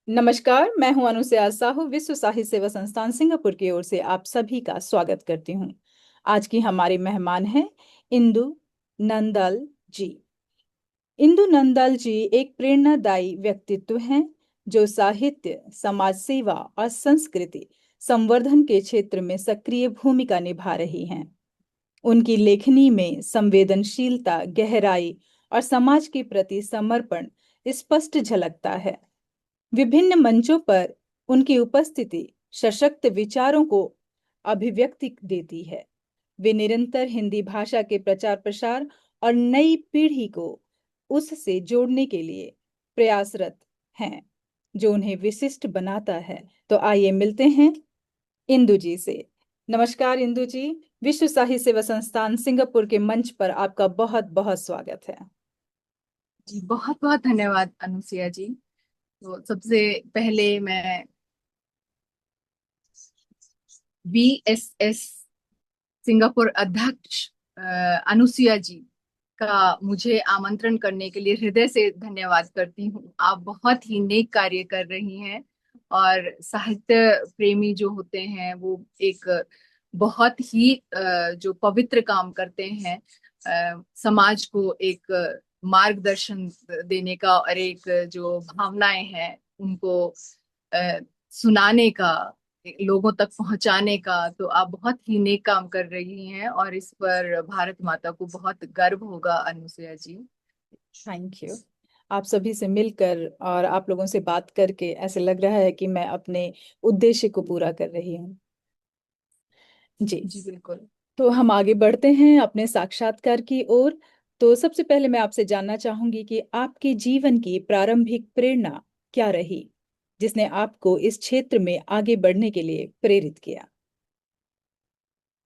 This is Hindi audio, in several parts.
नमस्कार, मैं हूं अनुसया साहू। विश्व साहित्य सेवा संस्थान सिंगापुर की ओर से आप सभी का स्वागत करती हूं। आज की हमारी मेहमान हैं इंदु नंदल जी। इंदु नंदल जी एक प्रेरणादायी व्यक्तित्व हैं जो साहित्य, समाज सेवा और संस्कृति संवर्धन के क्षेत्र में सक्रिय भूमिका निभा रही हैं। उनकी लेखनी में संवेदनशीलता, गहराई और समाज के प्रति समर्पण स्पष्ट झलकता है। विभिन्न मंचों पर उनकी उपस्थिति सशक्त विचारों को अभिव्यक्ति देती है। वे निरंतर हिंदी भाषा के प्रचार प्रसार और नई पीढ़ी को उससे जोड़ने के लिए प्रयासरत हैं, जो उन्हें विशिष्ट बनाता है। तो आइए मिलते हैं इंदु जी से। नमस्कार इंदु जी। विश्व साहित्य सेवा संस्थान सिंगापुर के मंच पर आपका बहुत बहुत स्वागत है। जी, बहुत बहुत धन्यवाद अनुसुया जी। तो सबसे पहले मैं VSS सिंगापुर अध्यक्ष अनुसुया जी का मुझे आमंत्रण करने के लिए हृदय से धन्यवाद करती हूँ। आप बहुत ही नेक कार्य कर रही हैं और साहित्य प्रेमी जो होते हैं वो एक बहुत ही जो पवित्र काम करते हैं, समाज को एक मार्गदर्शन देने का और एक जो भावनाएं हैं उनको अ, सुनाने का, लोगों तक पहुंचाने का। तो आप बहुत ही नेक काम कर रही हैं और इस पर भारत माता को बहुत गर्व होगा अनुसुया जी। Thank you. आप सभी से मिलकर और आप लोगों से बात करके ऐसे लग रहा है कि मैं अपने उद्देश्य को पूरा कर रही हूँ। जी। जी बिल्कुल। तो हम आगे बढ़ते हैं अपने साक्षात्कार की ओर। तो सबसे पहले मैं आपसे जानना चाहूंगी कि आपके जीवन की प्रारंभिक प्रेरणा क्या रही, जिसने आपको इस क्षेत्र में आगे बढ़ने के लिए प्रेरित किया।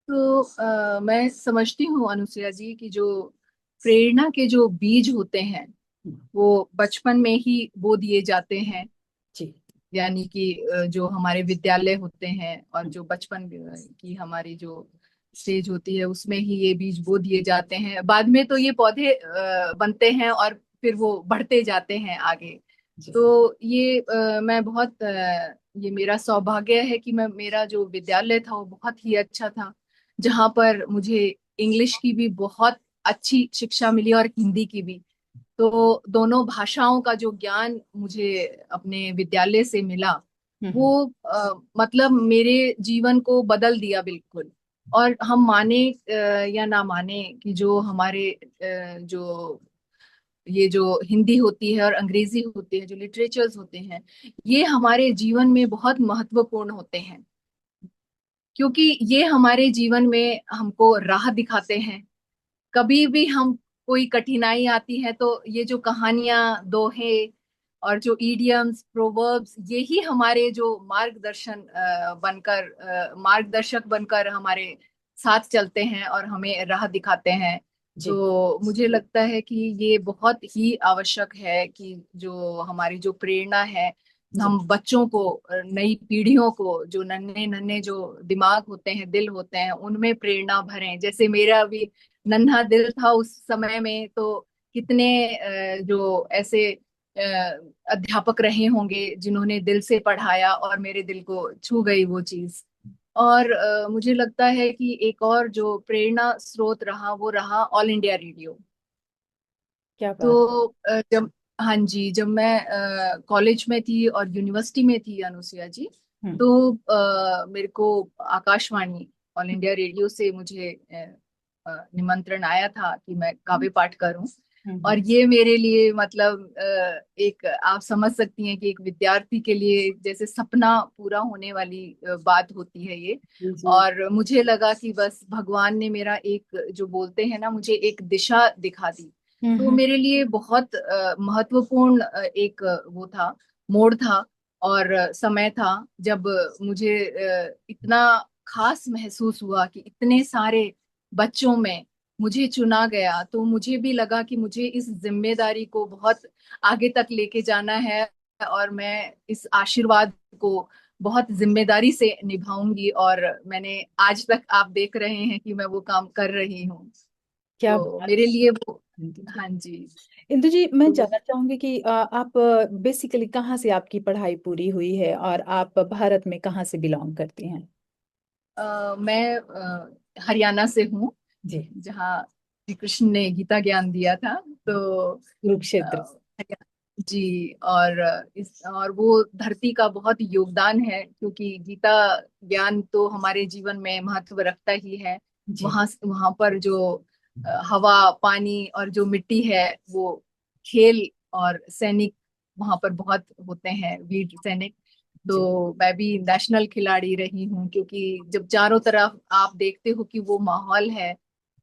तो मैं समझती हूँ अनुसुया जी कि जो प्रेरणा के जो बीज होते हैं वो बचपन में ही बो दिए जाते हैं। जी। यानी कि जो हमारे विद्यालय होते हैं और जो बचपन की हमारी जो स्टेज होती है उसमें ही ये बीज बो दिए जाते हैं। बाद में तो ये पौधे बनते हैं और फिर वो बढ़ते जाते हैं आगे। जी। तो ये मैं बहुत ये मेरा सौभाग्य है कि मैं मेरा जो विद्यालय था वो बहुत ही अच्छा था, जहाँ पर मुझे इंग्लिश की भी बहुत अच्छी शिक्षा मिली और हिंदी की भी। तो दोनों भाषाओं का जो ज्ञान मुझे अपने विद्यालय से मिला हम्म। वो मतलब मेरे जीवन को बदल दिया बिल्कुल। और हम माने या ना माने कि जो हमारे जो ये जो हिंदी होती है और अंग्रेजी होती है, जो लिटरेचर्स होते हैं, ये हमारे जीवन में बहुत महत्वपूर्ण होते हैं, क्योंकि ये हमारे जीवन में हमको राह दिखाते हैं। कभी भी हम कोई कठिनाई आती है तो ये जो कहानियां, दोहे और जो इडियम्स, प्रोवर्ब्स, यही हमारे जो मार्गदर्शक बनकर हमारे साथ चलते हैं और हमें राह दिखाते हैं। जी। तो मुझे लगता है कि ये बहुत ही आवश्यक है कि जो हमारी जो प्रेरणा है, जी। हम बच्चों को, नई पीढ़ियों को, जो नन्हे नन्हे जो दिमाग होते हैं, दिल होते हैं, उनमें प्रेरणा भरें। जैसे मेरा भी नन्हा दिल था उस समय में, तो कितने जो ऐसे अध्यापक रहे होंगे जिन्होंने दिल से पढ़ाया और मेरे दिल को छू गई वो चीज। और मुझे लगता है कि एक और जो प्रेरणा स्रोत रहा वो रहा ऑल इंडिया रेडियो। क्या बात। तो जब, हाँ जी, जब मैं कॉलेज में थी और यूनिवर्सिटी में थी अनुसुया जी, हम्म। तो मेरे को आकाशवाणी, ऑल इंडिया रेडियो से मुझे निमंत्रण आया था कि मैं काव्य पाठ करूं। और हम्म। ये मेरे लिए मतलब एक, आप समझ सकती हैं कि एक विद्यार्थी के लिए जैसे सपना पूरा होने वाली बात होती है ये। जी। जी। और मुझे लगा कि बस भगवान ने मेरा एक, जो बोलते हैं ना, मुझे एक दिशा दिखा दी। तो हम्म। मेरे लिए बहुत महत्वपूर्ण एक वो था, मोड़ था और समय था, जब मुझे इतना खास महसूस हुआ कि इतने सारे बच्चों में मुझे चुना गया। तो मुझे भी लगा कि मुझे इस जिम्मेदारी को बहुत आगे तक लेके जाना है और मैं इस आशीर्वाद को बहुत जिम्मेदारी से निभाऊंगी। और मैंने आज तक, आप देख रहे हैं कि मैं वो काम कर रही हूँ। क्या तो बात। मेरे लिए वो, हाँ जी। इंदु जी, मैं तो जानना चाहूंगी कि आप बेसिकली कहाँ से आपकी पढ़ाई पूरी हुई है और आप भारत में कहाँ से बिलोंग करती हैं? मैं हरियाणा से हूँ, जी। जहाँ श्री कृष्ण ने गीता ज्ञान दिया था। तो कुरुक्षेत्र। अ, जी, और इस और वो धरती का बहुत योगदान है, क्योंकि गीता ज्ञान तो हमारे जीवन में महत्व रखता ही है। जी। वहां पर जो हवा पानी और जो मिट्टी है, वो खेल और सैनिक वहां पर बहुत होते हैं, वीर सैनिक। जी। तो मैं भी नेशनल खिलाड़ी रही हूँ, क्योंकि जब चारों तरफ आप देखते हो कि वो माहौल है।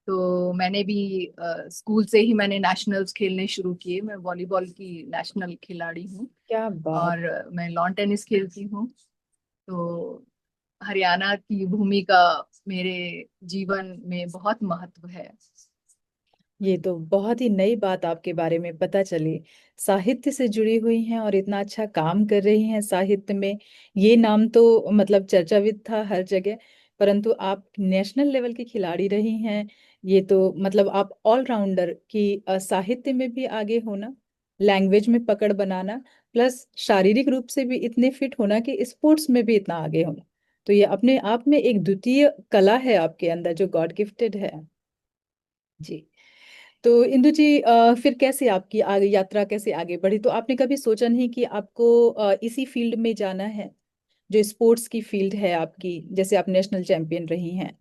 तो मैंने भी स्कूल से ही मैंने नेशनल्स खेलने शुरू किए। मैं वॉलीबॉल की नेशनल खिलाड़ी हूँ, क्या बात। और मैं लॉन टेनिस खेलती हूँ। तो हरियाणा की भूमि का मेरे जीवन में बहुत महत्व है। ये तो बहुत ही नई बात आपके बारे में पता चली। साहित्य से जुड़ी हुई हैं और इतना अच्छा काम कर रही हैं साहित्य में। ये नाम तो मतलब चर्चाविद था हर जगह। परंतु आप नेशनल लेवल की खिलाड़ी रही हैं। ये तो मतलब आप ऑलराउंडर की साहित्य में भी आगे होना, लैंग्वेज में पकड़ बनाना, प्लस शारीरिक रूप से भी इतने फिट होना कि स्पोर्ट्स में भी इतना आगे होना। तो ये अपने आप में एक द्वितीय कला है आपके अंदर जो गॉड गिफ्टेड है। जी। तो इंदु जी, फिर कैसे आपकी आगे यात्रा कैसे आगे बढ़ी? तो आपने कभी सोचा नहीं कि आपको इसी फील्ड में जाना है, जो स्पोर्ट्स की फील्ड है आपकी, जैसे आप नेशनल चैंपियन रही हैं?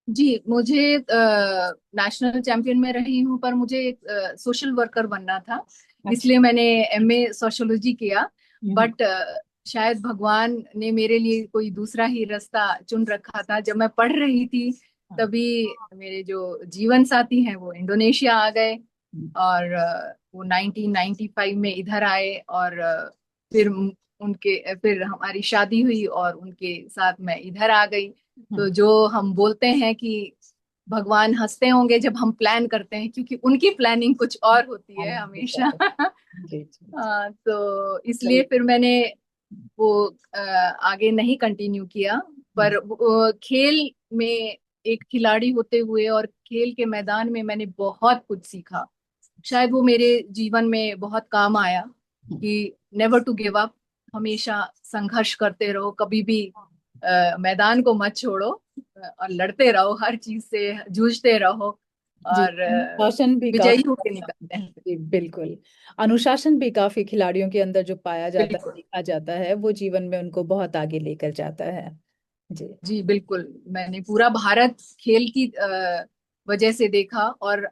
जी, मुझे नेशनल चैंपियन में रही हूँ, पर मुझे सोशल वर्कर बनना था। अच्छा। इसलिए मैंने एमए सोशियोलॉजी किया। हम्म। बट शायद भगवान ने मेरे लिए कोई दूसरा ही रास्ता चुन रखा था। जब मैं पढ़ रही थी, हाँ। तभी मेरे जो जीवन साथी हैं वो इंडोनेशिया आ गए। हम्म। और वो 1995 में इधर आए, और फिर हमारी शादी हुई और उनके साथ मैं इधर आ गई। हम्म। तो जो हम बोलते हैं कि भगवान हंसते होंगे जब हम प्लान करते हैं, क्योंकि उनकी प्लानिंग कुछ और होती हाँ, है जी हमेशा। जी जी। तो इसलिए सही। फिर मैंने वो आगे नहीं कंटिन्यू किया। हम्म। पर खेल में एक खिलाड़ी होते हुए और खेल के मैदान में मैंने बहुत कुछ सीखा। शायद वो मेरे जीवन में बहुत काम आया, हम्म। कि नेवर टू गिव अप। हमेशा संघर्ष करते रहो, कभी भी मैदान को मत छोड़ो, और लड़ते रहो, हर चीज से जूझते रहो, जी, और अनुशासन भी विजयी काफी। होके निकलते हैं। जी बिल्कुल। अनुशासन भी काफी खिलाड़ियों के अंदर जो पाया जाता है, बिल्कुल। देखा जाता है, वो जीवन में उनको बहुत आगे लेकर जाता है। जी। जी बिल्कुल। मैंने पूरा भारत खेल की वजह से देखा। और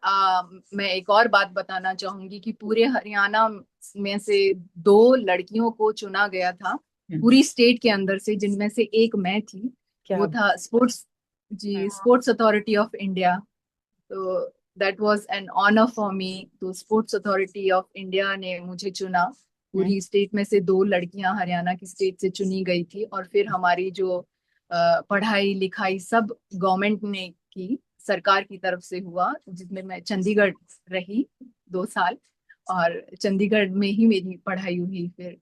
मैं एक और बात बताना चाहूंगी कि पूरे हरियाणा में से दो लड़कियों को चुना गया था, हम्म। पूरी स्टेट के अंदर से, जिनमें से एक मैं थी। क्या। वो था स्पोर्ट्स, जी, स्पोर्ट्स अथॉरिटी ऑफ इंडिया। तो that was an honour for me. तो स्पोर्ट्स अथॉरिटी ऑफ इंडिया ने मुझे चुना। हम्म। पूरी स्टेट में से दो लड़कियां हरियाणा की स्टेट से चुनी गई थी। और फिर हमारी जो पढ़ाई लिखाई सब गवर्नमेंट ने की, सरकार की तरफ से हुआ, जिसमें मैं चंडीगढ़ रही 2 साल। और चंडीगढ़ में ही मेरी पढ़ाई हुई। फिर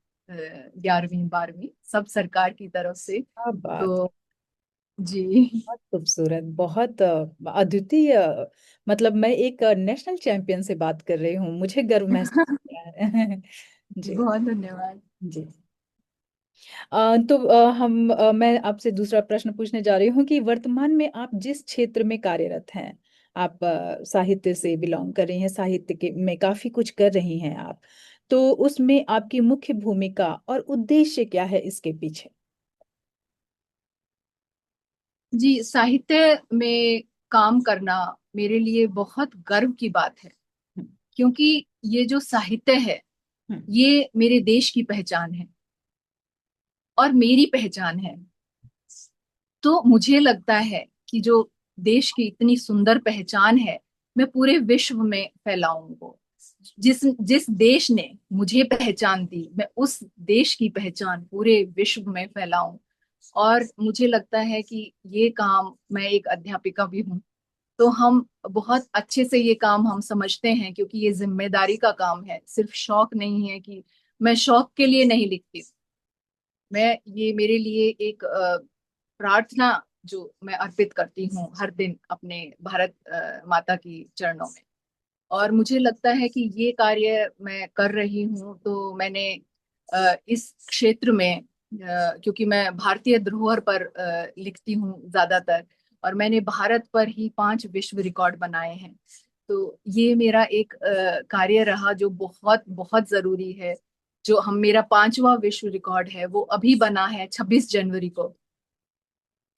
11वीं 12वीं सब सरकार की तरफ से। क्या बात। तो जी। बहुत खूबसूरत, बहुत अद्वितीय। मतलब मैं एक नेशनल चैंपियन से बात कर रही हूँ, मुझे गर्व महसूस हो रहा है। जी, जी। बहुत धन्यवाद। जी। तो मैं आपसे दूसरा प्रश्न पूछने जा रही हूँ कि वर्तमान में आप जिस क्षेत्र में कार्यरत हैं, आप साहित्य से बिलोंग कर रही हैं, साहित्य के में काफी कुछ कर रही हैं आप। तो उसमें आपकी मुख्य भूमिका और उद्देश्य क्या है इसके पीछे? जी, साहित्य में काम करना मेरे लिए बहुत गर्व की बात है, हम्म। क्योंकि ये जो साहित्य है, हम्म। ये मेरे देश की पहचान है और मेरी पहचान है। तो मुझे लगता है कि जो देश की इतनी सुंदर पहचान है, मैं पूरे विश्व में फैलाऊं वो। जिस जिस देश ने मुझे पहचान दी, मैं उस देश की पहचान पूरे विश्व में फैलाऊं। और मुझे लगता है कि ये काम, मैं एक अध्यापिका भी हूँ, तो हम बहुत अच्छे से ये काम हम समझते हैं, क्योंकि ये जिम्मेदारी का काम है, सिर्फ शौक नहीं है। कि मैं शौक के लिए नहीं लिखती, मैं ये मेरे लिए एक प्रार्थना जो मैं अर्पित करती हूँ हर दिन अपने भारत माता की चरणों में। और मुझे लगता है कि ये कार्य मैं कर रही हूँ, तो मैंने इस क्षेत्र में क्योंकि मैं भारतीय धरोहर पर लिखती हूँ ज्यादातर, और मैंने भारत पर ही 5 विश्व रिकॉर्ड बनाए हैं। तो ये मेरा एक कार्य रहा जो बहुत बहुत जरूरी है। जो हम मेरा 5वां विश्व रिकॉर्ड है वो अभी बना है 26 जनवरी को,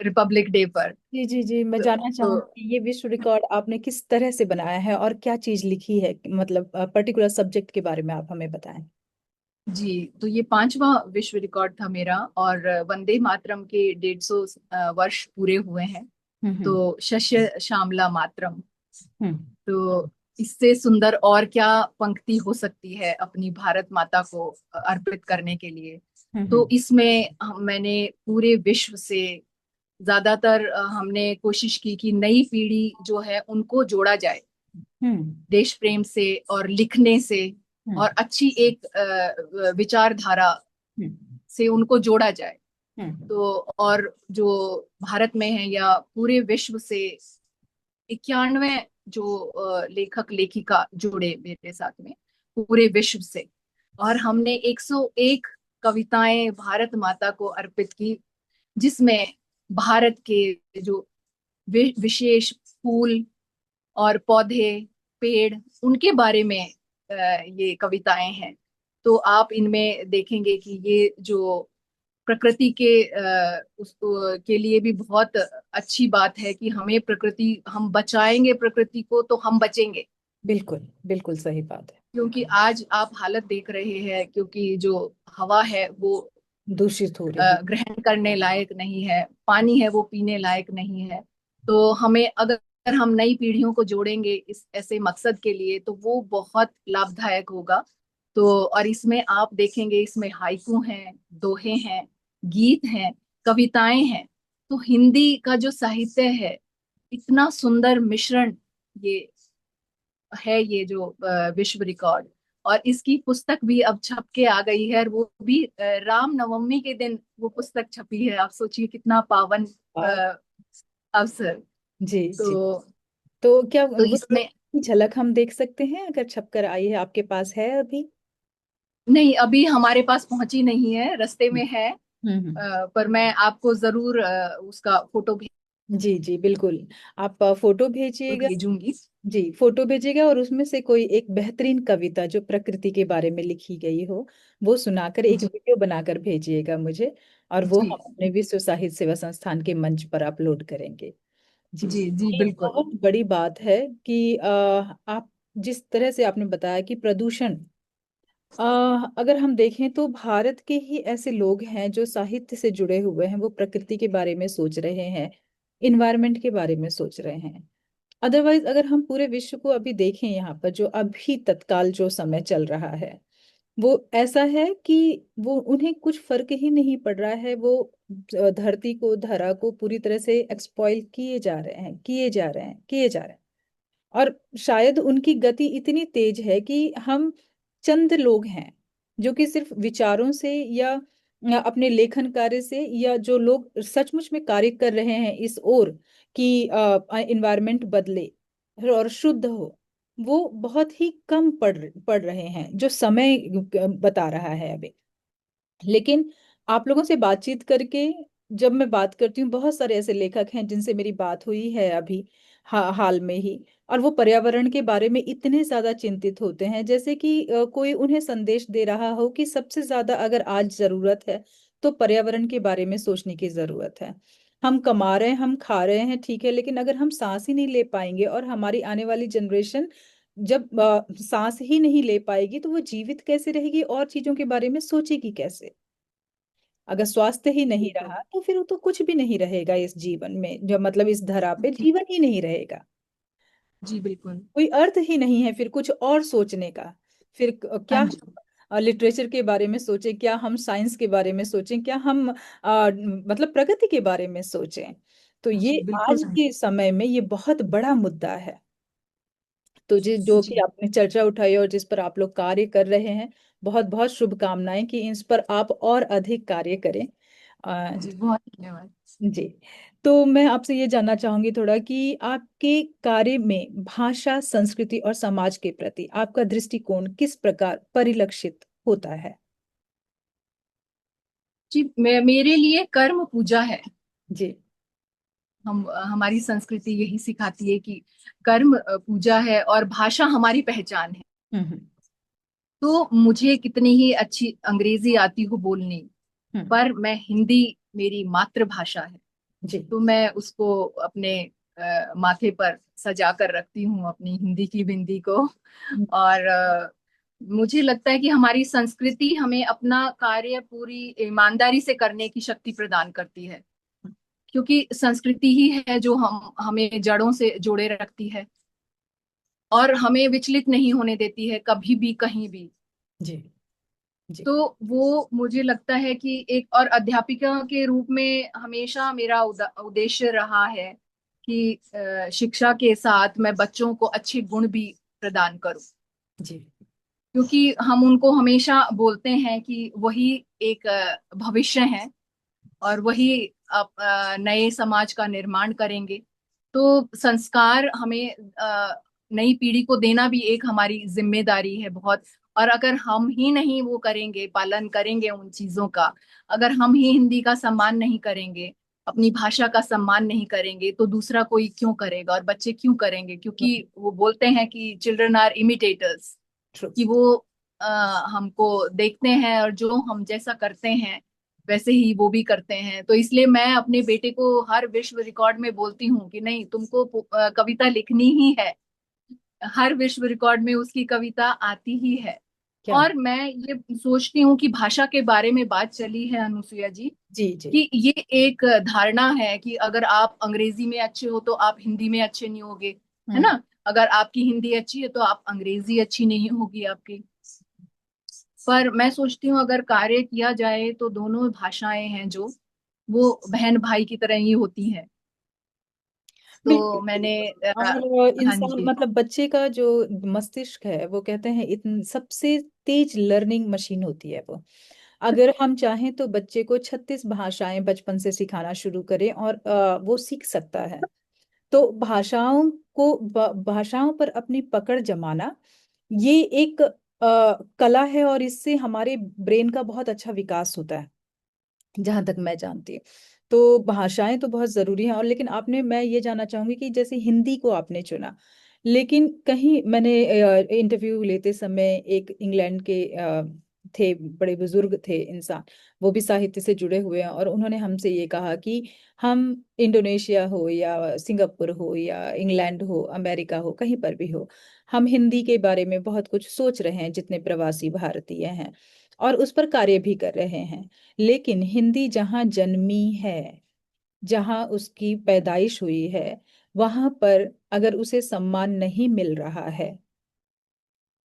रिपब्लिक डे पर। जी जी जी, मैं जानना तो चाहूंगी ये विश्व रिकॉर्ड आपने किस तरह से बनाया है और क्या चीज लिखी है, मतलब पर्टिकुलर सब्जेक्ट के बारे में आप हमें बताएं। जी, तो ये 5वां विश्व रिकॉर्ड था मेरा, और वंदे मातरम के 150 वर्ष पूरे हुए हैं। हम्म तो शस्य श्यामला मातरम, हम्म तो इससे सुंदर और क्या पंक्ति हो सकती है अपनी भारत माता को अर्पित करने के लिए। तो हम्म इसमें मैंने पूरे विश्व से ज्यादातर हमने कोशिश की कि नई पीढ़ी जो है उनको जोड़ा जाए हम्म देश प्रेम से और लिखने से, हम्म और अच्छी एक विचारधारा हम्म से उनको जोड़ा जाए। हम्म तो और जो भारत में है या पूरे विश्व से 91 जो लेखक लेखिका जुड़े मेरे साथ में पूरे विश्व से, और हमने 101 कविताएं भारत माता को अर्पित की, जिसमें भारत के जो विशेष फूल और पौधे, पेड़, उनके बारे में ये कविताएं हैं। तो आप इनमें देखेंगे कि ये जो प्रकृति के के लिए भी बहुत अच्छी बात है कि हमें प्रकृति, हम बचाएंगे प्रकृति को तो हम बचेंगे। बिल्कुल बिल्कुल सही बात है। क्योंकि आज आप हालत देख रहे हैं, क्योंकि जो हवा है वो दूषित हो रही। ग्रहण करने लायक नहीं है, पानी है वो पीने लायक नहीं है। तो हमें अगर हम नई पीढ़ियों को जोड़ेंगे इस ऐसे मकसद के लिए, तो वो बहुत लाभदायक होगा। तो और इसमें आप देखेंगे, इसमें हाइकू हैं, दोहे हैं, गीत हैं, कविताएं हैं। तो हिंदी का जो साहित्य है, इतना सुंदर मिश्रण ये है, ये जो विश्व रिकॉर्ड। और इसकी पुस्तक भी अब छप के आ गई है, और वो भी राम नवमी के दिन वो पुस्तक छपी है। आप सोचिए कितना पावन वाह। अ, अवसर। जी जी। तो तो क्या तो वो इसमें झलक हम देख सकते हैं अगर छपकर आई है, आपके पास है अभी? नहीं, अभी हमारे पास पहुंची नहीं है, रास्ते में है। हम्म। पर मैं आपको जरूर उसका फोटो जी जी बिल्कुल। आप फोटो भेजिएगा। भेजूंगी। जी, फोटो भेजिएगा और उसमें से कोई एक बेहतरीन कविता जो प्रकृति के बारे में लिखी गई हो वो सुनाकर एक जी वीडियो बनाकर भेजिएगा मुझे, और वो जी हम अपने विश्व साहित्य सेवा संस्थान के मंच पर अपलोड करेंगे। जी। जी जी ये बिल्कुल। बहुत बड़ी बात है कि आप जिस तरह से आपने बताया कि प्रदूषण, अगर हम देखें तो भारत के ही ऐसे लोग हैं जो साहित्य से जुड़े हुए हैं, वो प्रकृति के बारे में सोच रहे हैं, इन्वायरमेंट के बारे में सोच रहे हैं। अदरवाइज अगर हम पूरे विश्व को अभी देखें, यहाँ पर जो अभी तत्काल जो समय चल रहा है वो ऐसा है कि वो उन्हें कुछ फर्क ही नहीं पड़ रहा है। वो धरती को, धरा को पूरी तरह से एक्सप्लॉइट किए जा रहे हैं, किए जा रहे हैं, किए जा रहे हैं। और शायद उनकी गति इतनी तेज है कि हम चंद लोग हैं जो कि सिर्फ विचारों से या अपने लेखन कार्य से, या जो लोग सचमुच में कार्य कर रहे हैं इस ओर कि इन्वायरमेंट बदले और शुद्ध हो, वो बहुत ही कम पड़ रहे हैं जो समय बता रहा है अभी। लेकिन आप लोगों से बातचीत करके, जब मैं बात करती हूँ, बहुत सारे ऐसे लेखक हैं जिनसे मेरी बात हुई है अभी हाल में ही, और वो पर्यावरण के बारे में इतने ज्यादा चिंतित होते हैं, जैसे कि कोई उन्हें संदेश दे रहा हो कि सबसे ज्यादा अगर आज जरूरत है तो पर्यावरण के बारे में सोचने की जरूरत है। हम कमा रहे हैं, हम खा रहे हैं, ठीक है, लेकिन अगर हम सांस ही नहीं ले पाएंगे और हमारी आने वाली जनरेशन जब सांस ही नहीं ले पाएगी तो वो जीवित कैसे रहेगी और चीजों के बारे में सोचेगी कैसे? अगर स्वास्थ्य ही नहीं बिल्कुल। रहा तो फिर वो तो कुछ भी नहीं रहेगा इस जीवन में, जो मतलब इस धरा पे जी जीवन ही नहीं रहेगा। जी बिल्कुल। कोई अर्थ ही नहीं है फिर कुछ और सोचने का। फिर हाँ क्या जी। लिटरेचर के बारे में सोचें, क्या हम साइंस के बारे में सोचें, क्या हम मतलब प्रगति के बारे में सोचें? तो ये जी बिल्कुल आज सही। के समय में ये बहुत बड़ा मुद्दा है। तो जो कि जी आपने चर्चा उठाई और जिस पर आप लोग कार्य कर रहे हैं, बहुत बहुत शुभकामनाएं कि इस पर आप और अधिक कार्य करें। जी, बहुत धन्यवाद। जी। तो मैं आपसे ये जानना चाहूंगी थोड़ा कि आपके कार्य में भाषा, संस्कृति और समाज के प्रति आपका दृष्टिकोण किस प्रकार परिलक्षित होता है। जी, मेरे लिए कर्म पूजा है। जी। हम हमारी संस्कृति यही सिखाती है कि कर्म पूजा है और भाषा हमारी पहचान है। हम्म। तो मुझे कितनी ही अच्छी अंग्रेजी आती हो बोलनी, हम्म। पर मैं हिंदी मेरी मातृभाषा है। जी। तो मैं उसको अपने माथे पर सजा कर रखती हूँ, अपनी हिंदी की बिंदी को। हम्म। और मुझे लगता है कि हमारी संस्कृति हमें अपना कार्य पूरी ईमानदारी से करने की शक्ति प्रदान करती है, क्योंकि संस्कृति ही है जो हम हमें जड़ों से जोड़े रखती है और हमें विचलित नहीं होने देती है कभी भी कहीं भी। जी। जी। तो वो मुझे लगता है कि एक और अध्यापिका के रूप में हमेशा मेरा उद्देश्य रहा है कि शिक्षा के साथ मैं बच्चों को अच्छे गुण भी प्रदान करूं, जी। क्योंकि हम उनको हमेशा बोलते हैं कि वही एक भविष्य है और वही नए समाज का निर्माण करेंगे। तो संस्कार हमें नई पीढ़ी को देना भी एक हमारी जिम्मेदारी है बहुत। और अगर हम ही नहीं वो करेंगे, पालन करेंगे उन चीजों का, अगर हम ही हिंदी का सम्मान नहीं करेंगे, अपनी भाषा का सम्मान नहीं करेंगे, तो दूसरा कोई क्यों करेगा और बच्चे क्यों करेंगे? क्योंकि वो बोलते हैं कि चिल्ड्रन आर इमिटेटर्स, ट्रू। कि वो अ, हमको देखते हैं और जो हम जैसा करते हैं वैसे ही वो भी करते हैं। तो इसलिए मैं अपने बेटे को हर विश्व रिकॉर्ड में बोलती हूँ कि नहीं, तुमको कविता लिखनी ही है। हर विश्व रिकॉर्ड में उसकी कविता आती ही है। क्या। और मैं ये सोचती हूँ कि भाषा के बारे में बात चली है अनुसुईया जी, जी। जी। कि ये एक धारणा है कि अगर आप अंग्रेजी में अच्छे हो तो आप हिंदी में अच्छे नहीं होगे, है हम्म। ना? अगर आपकी हिंदी अच्छी है तो आप अंग्रेजी अच्छी नहीं होगी आपकी। पर मैं सोचती हूँ अगर कार्य किया जाए तो दोनों भाषाएं हैं जो वो बहन भाई की तरह ही होती हैं। बिल्कुल तो मैंने बिल्कुल। और हाँ इंसान जी। मतलब बच्चे का जो मस्तिष्क है वो कहते हैं इतन सबसे तेज लर्निंग मशीन होती है वो। अगर हम चाहें तो बच्चे को 36 भाषाएं बचपन से सिखाना शुरू करें और वो सीख सकता है। तो भाषाओं पर अपनी पकड़ जमाना ये एक कला है और इससे हमारे ब्रेन का बहुत अच्छा विकास होता है, जहां तक मैं जानती हूँ। तो भाषाएं तो बहुत जरूरी हैं। और लेकिन आपने, मैं ये जानना चाहूंगी कि जैसे हिंदी को आपने चुना, लेकिन कहीं मैंने इंटरव्यू लेते समय एक इंग्लैंड के थे, बड़े बुजुर्ग थे इंसान, वो भी साहित्य से जुड़े हुए हैं, और उन्होंने हमसे ये कहा कि हम इंडोनेशिया हो या सिंगापुर हो या इंग्लैंड हो, अमेरिका हो, कहीं पर भी हो, हम हिंदी के बारे में बहुत कुछ सोच रहे हैं जितने प्रवासी भारतीय हैं, और उस पर कार्य भी कर रहे हैं। लेकिन हिंदी जहाँ जन्मी है, जहाँ उसकी पैदाइश हुई है, वहां पर अगर उसे सम्मान नहीं मिल रहा है,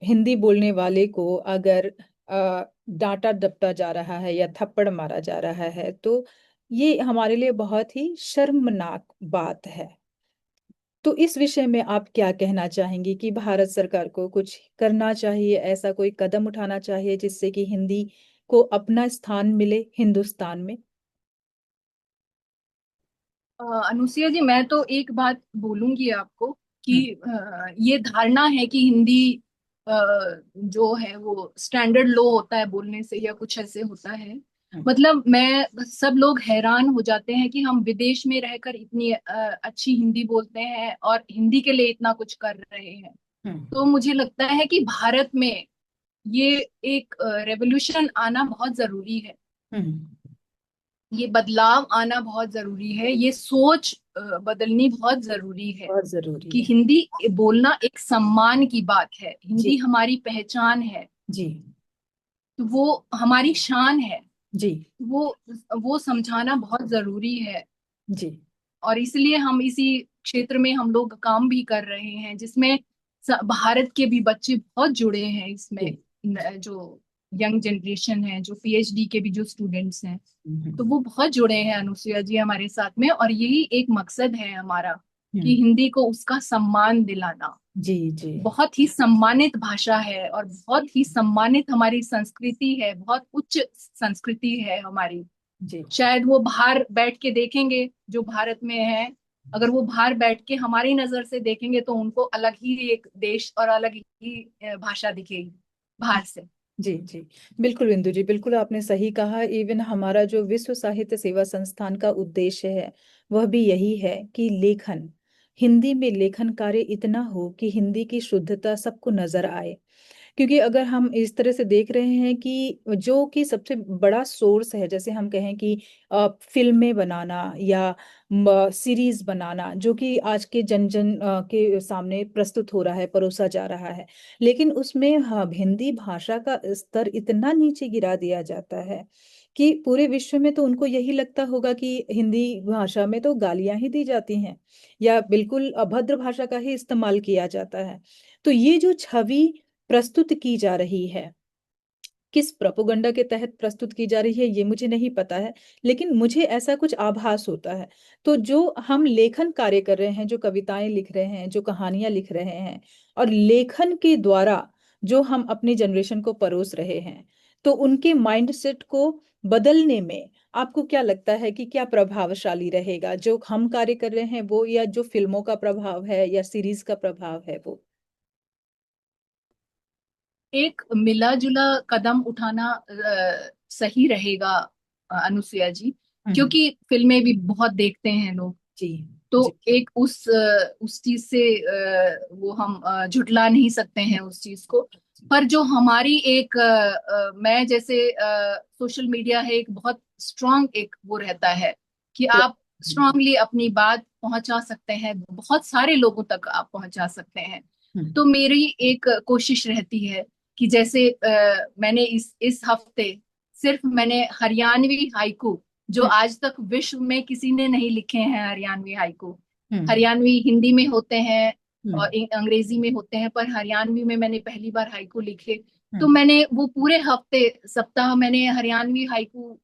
हिंदी बोलने वाले को अगर डांटा डपटा जा रहा है या थप्पड़ मारा जा रहा है, तो ये हमारे लिए बहुत ही शर्मनाक बात है। तो इस विषय में आप क्या कहना चाहेंगी कि भारत सरकार को कुछ करना चाहिए, ऐसा कोई कदम उठाना चाहिए जिससे कि हिंदी को अपना स्थान मिले हिंदुस्तान में। अनुसुईया जी, मैं तो एक बात बोलूंगी आपको कि हम्म। ये धारणा है कि हिंदी अ, जो है वो स्टैंडर्ड लो होता है बोलने से या कुछ ऐसे होता है। हम्म। मतलब मैं, सब लोग हैरान हो जाते हैं कि हम विदेश में रहकर इतनी अच्छी हिंदी बोलते हैं और हिंदी के लिए इतना कुछ कर रहे हैं। हम्म। तो मुझे लगता है कि भारत में ये एक रेवोल्यूशन आना बहुत जरूरी है। हम्म। ये बदलाव आना बहुत जरूरी है, ये सोच बदलनी बहुत जरूरी है बहुत जरूरी कि है। हिंदी बोलना एक सम्मान की बात है, जी। हिंदी हमारी पहचान है, जी। तो वो हमारी शान है। जी। वो वो समझाना बहुत जरूरी है। जी। और इसलिए हम इसी क्षेत्र में हम लोग काम भी कर रहे हैं, जिसमें भारत के भी बच्चे बहुत जुड़े हैं इसमें। जी। जो यंग जनरेशन है, जो पीएचडी के भी जो स्टूडेंट्स हैं, तो हम्म। वो बहुत जुड़े हैं अनुसुईया जी हमारे साथ में। और यही एक मकसद है हमारा कि हम्म। हिंदी को उसका सम्मान दिलाना। जी। जी। बहुत ही सम्मानित भाषा है और बहुत ही सम्मानित हमारी संस्कृति है, बहुत उच्च संस्कृति है हमारी। जी शायद वो बाहर बैठ के देखेंगे जो भारत में है, अगर वो बाहर बैठ के हमारी नजर से देखेंगे तो उनको अलग ही एक देश और अलग ही भाषा दिखेगी बाहर से। जी जी, बिल्कुल बिंदु जी, बिल्कुल आपने सही कहा। इवन हमारा जो विश्व साहित्य सेवा संस्थान का उद्देश्य है वह भी यही है कि लेखन, हिंदी में लेखन कार्य इतना हो कि हिंदी की शुद्धता सबको नजर आए। क्योंकि अगर हम इस तरह से देख रहे हैं कि जो कि सबसे बड़ा सोर्स है, जैसे हम कहें कि फिल्में बनाना या सीरीज बनाना, जो कि आज के जन जन के सामने प्रस्तुत हो रहा है, परोसा जा रहा है, लेकिन उसमें हाँ, हिंदी भाषा का स्तर इतना नीचे गिरा दिया जाता है कि पूरे विश्व में तो उनको यही लगता होगा कि हिंदी भाषा में तो गालियां ही दी जाती हैं या बिल्कुल अभद्र भाषा का ही इस्तेमाल किया जाता है। तो ये जो छवि प्रस्तुत की जा रही है, किस प्रोपोगंडा के तहत प्रस्तुत की जा रही है ये मुझे नहीं पता है, लेकिन मुझे ऐसा कुछ आभास होता है। तो जो हम लेखन कार्य कर रहे हैं, जो कविताएं लिख रहे हैं, जो कहानियां लिख रहे हैं, और लेखन के द्वारा जो हम अपनी जनरेशन को परोस रहे हैं, तो उनके माइंडसेट को बदलने में आपको क्या लगता है कि क्या प्रभावशाली रहेगा, जो हम कार्य कर रहे हैं वो, या जो फिल्मों का प्रभाव है या सीरीज का प्रभाव है वो? एक मिला जुला कदम उठाना सही रहेगा अनुसुया जी, हम्म। क्योंकि फिल्में भी बहुत देखते हैं लोग। जी जी। तो एक उस चीज से वो हम झुटला नहीं सकते हैं उस चीज को। पर जो हमारी एक मैं जैसे सोशल मीडिया है एक बहुत स्ट्रांग एक वो रहता है कि आप स्ट्रांगली अपनी बात पहुंचा सकते हैं, बहुत सारे लोगों तक आप पहुंचा सकते हैं। हम्म। तो मेरी एक कोशिश रहती है कि जैसे मैंने इस हफ्ते सिर्फ मैंने हरियाणवी हाइकू, जो हम्म। आज तक विश्व में किसी ने नहीं लिखे हैं हरियाणवी हाइकू। हम्म। हरियाणवी हिंदी में होते हैं और हम्म। अंग्रेजी में होते हैं, पर हरियाणवी में मैंने पहली बार हाइकू लिखे। तो हम्म। मैंने वो पूरे हफ्ते सप्ताह मैंने हरियाणवी हाइकू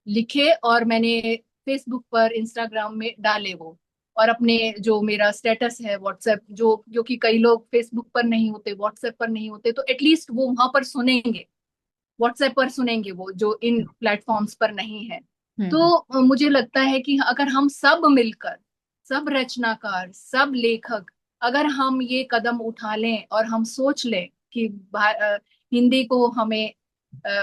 लिखे और मैंने फेसबुक पर इंस्टाग्राम में डाले वो। और अपने जो मेरा स्टेटस है व्हाट्सएप, जो कि कई लोग फेसबुक पर नहीं होते, व्हाट्सएप पर नहीं होते, तो एटलीस्ट वो वहां पर सुनेंगे, व्हाट्सएप पर सुनेंगे वो जो इन प्लेटफॉर्म्स पर नहीं है। हम्म। तो मुझे लगता है कि अगर हम सब मिलकर, सब रचनाकार, सब लेखक, अगर हम ये कदम उठा लें और हम सोच लें कि हिंदी को हमें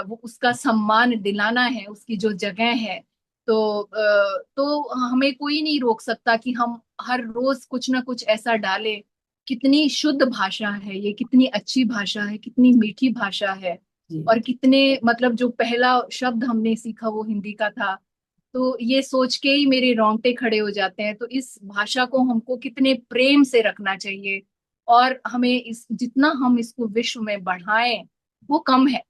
वो उसका सम्मान दिलाना है, उसकी जो जगह है, तो हमें कोई नहीं रोक सकता कि हम हर रोज कुछ ना कुछ ऐसा डालें। कितनी शुद्ध भाषा है ये, कितनी अच्छी भाषा है, कितनी मीठी भाषा है। जी और कितने मतलब जो पहला शब्द हमने सीखा वो हिंदी का था। तो ये सोच के ही मेरे रोंगटे खड़े हो जाते हैं। तो इस भाषा को हमको कितने प्रेम से रखना चाहिए, और हमें इस जितना हम इसको विश्व में बढ़ाएं वो कम है,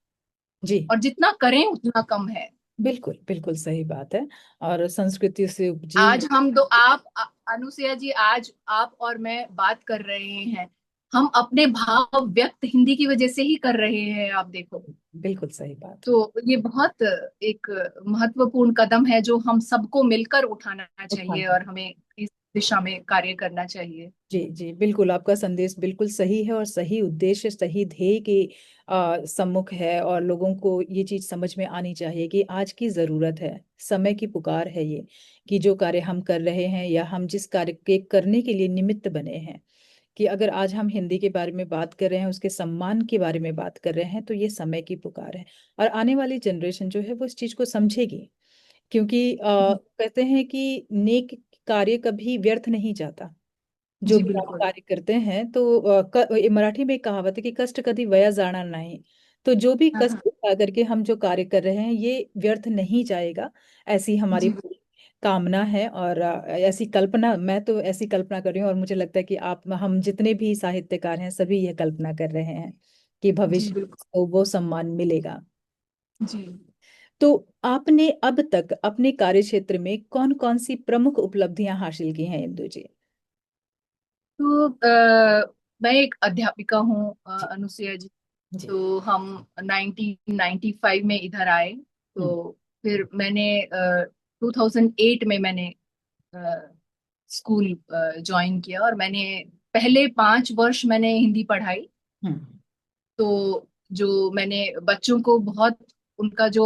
जी, और जितना करें उतना कम है। बिल्कुल बिल्कुल सही बात है। और संस्कृति से उपजी आज हम दो आप अनुसुया जी, आज आप और मैं बात कर रहे हैं, हम अपने भाव व्यक्त हिंदी की वजह से ही कर रहे हैं, आप देखो। बिल्कुल सही बात। तो ये बहुत एक महत्वपूर्ण कदम है जो हम सबको मिलकर उठाना चाहिए उठाना। और हमें इस दिशा में कार्य करना चाहिए। जी जी, बिल्कुल आपका संदेश बिल्कुल सही है, और सही उद्देश्य, सही ध्येय के सम्मुख है। और लोगों को ये चीज समझ में आनी चाहिए कि आज की जरूरत है, समय की पुकार है ये, कि जो कार्य हम कर रहे हैं या हम जिस कार्य के करने के लिए निमित्त बने हैं, कि अगर आज हम हिंदी के बारे में बात कर रहे हैं, उसके सम्मान के बारे में बात कर रहे हैं, तो ये समय की पुकार है। और आने वाली जनरेशन जो है वो इस चीज को समझेगी। क्योंकि जी कहते हैं कि नेक कार्य कभी व्यर्थ नहीं जाता। जो जी भी आप बिल्कुल। कार्य करते हैं तो ये मराठी में एक कहावत है कि कष्ट कभी वया जाना नहीं। तो जो भी हाँ कष्ट हाँ। उठा करके हम जो कार्य कर रहे हैं ये व्यर्थ नहीं जाएगा, ऐसी हमारी जी पूरी कामना है। और ऐसी कल्पना, मैं तो ऐसी कल्पना कर रही हूँ, और मुझे लगता है कि आप, हम जितने भी साहित्यकार हैं सभी यह कल्पना कर रहे हैं कि जी भविष्य बिल्कुल। को वो सम्मान मिलेगा। जी। तो आपने अब तक अपने कार्य क्षेत्र में कौन कौन सी प्रमुख उपलब्धियां हासिल की हैं इंदु जी? तो मैं एक अध्यापिका हूँ जी अनुसुया जी। जी। तो हम 1995 में इधर आए। हम्म। तो फिर मैंने 2008 में मैंने स्कूल ज्वाइन किया, और मैंने पहले 5 वर्ष मैंने हिंदी पढ़ाई। हम्म। तो जो मैंने बच्चों को बहुत उनका जो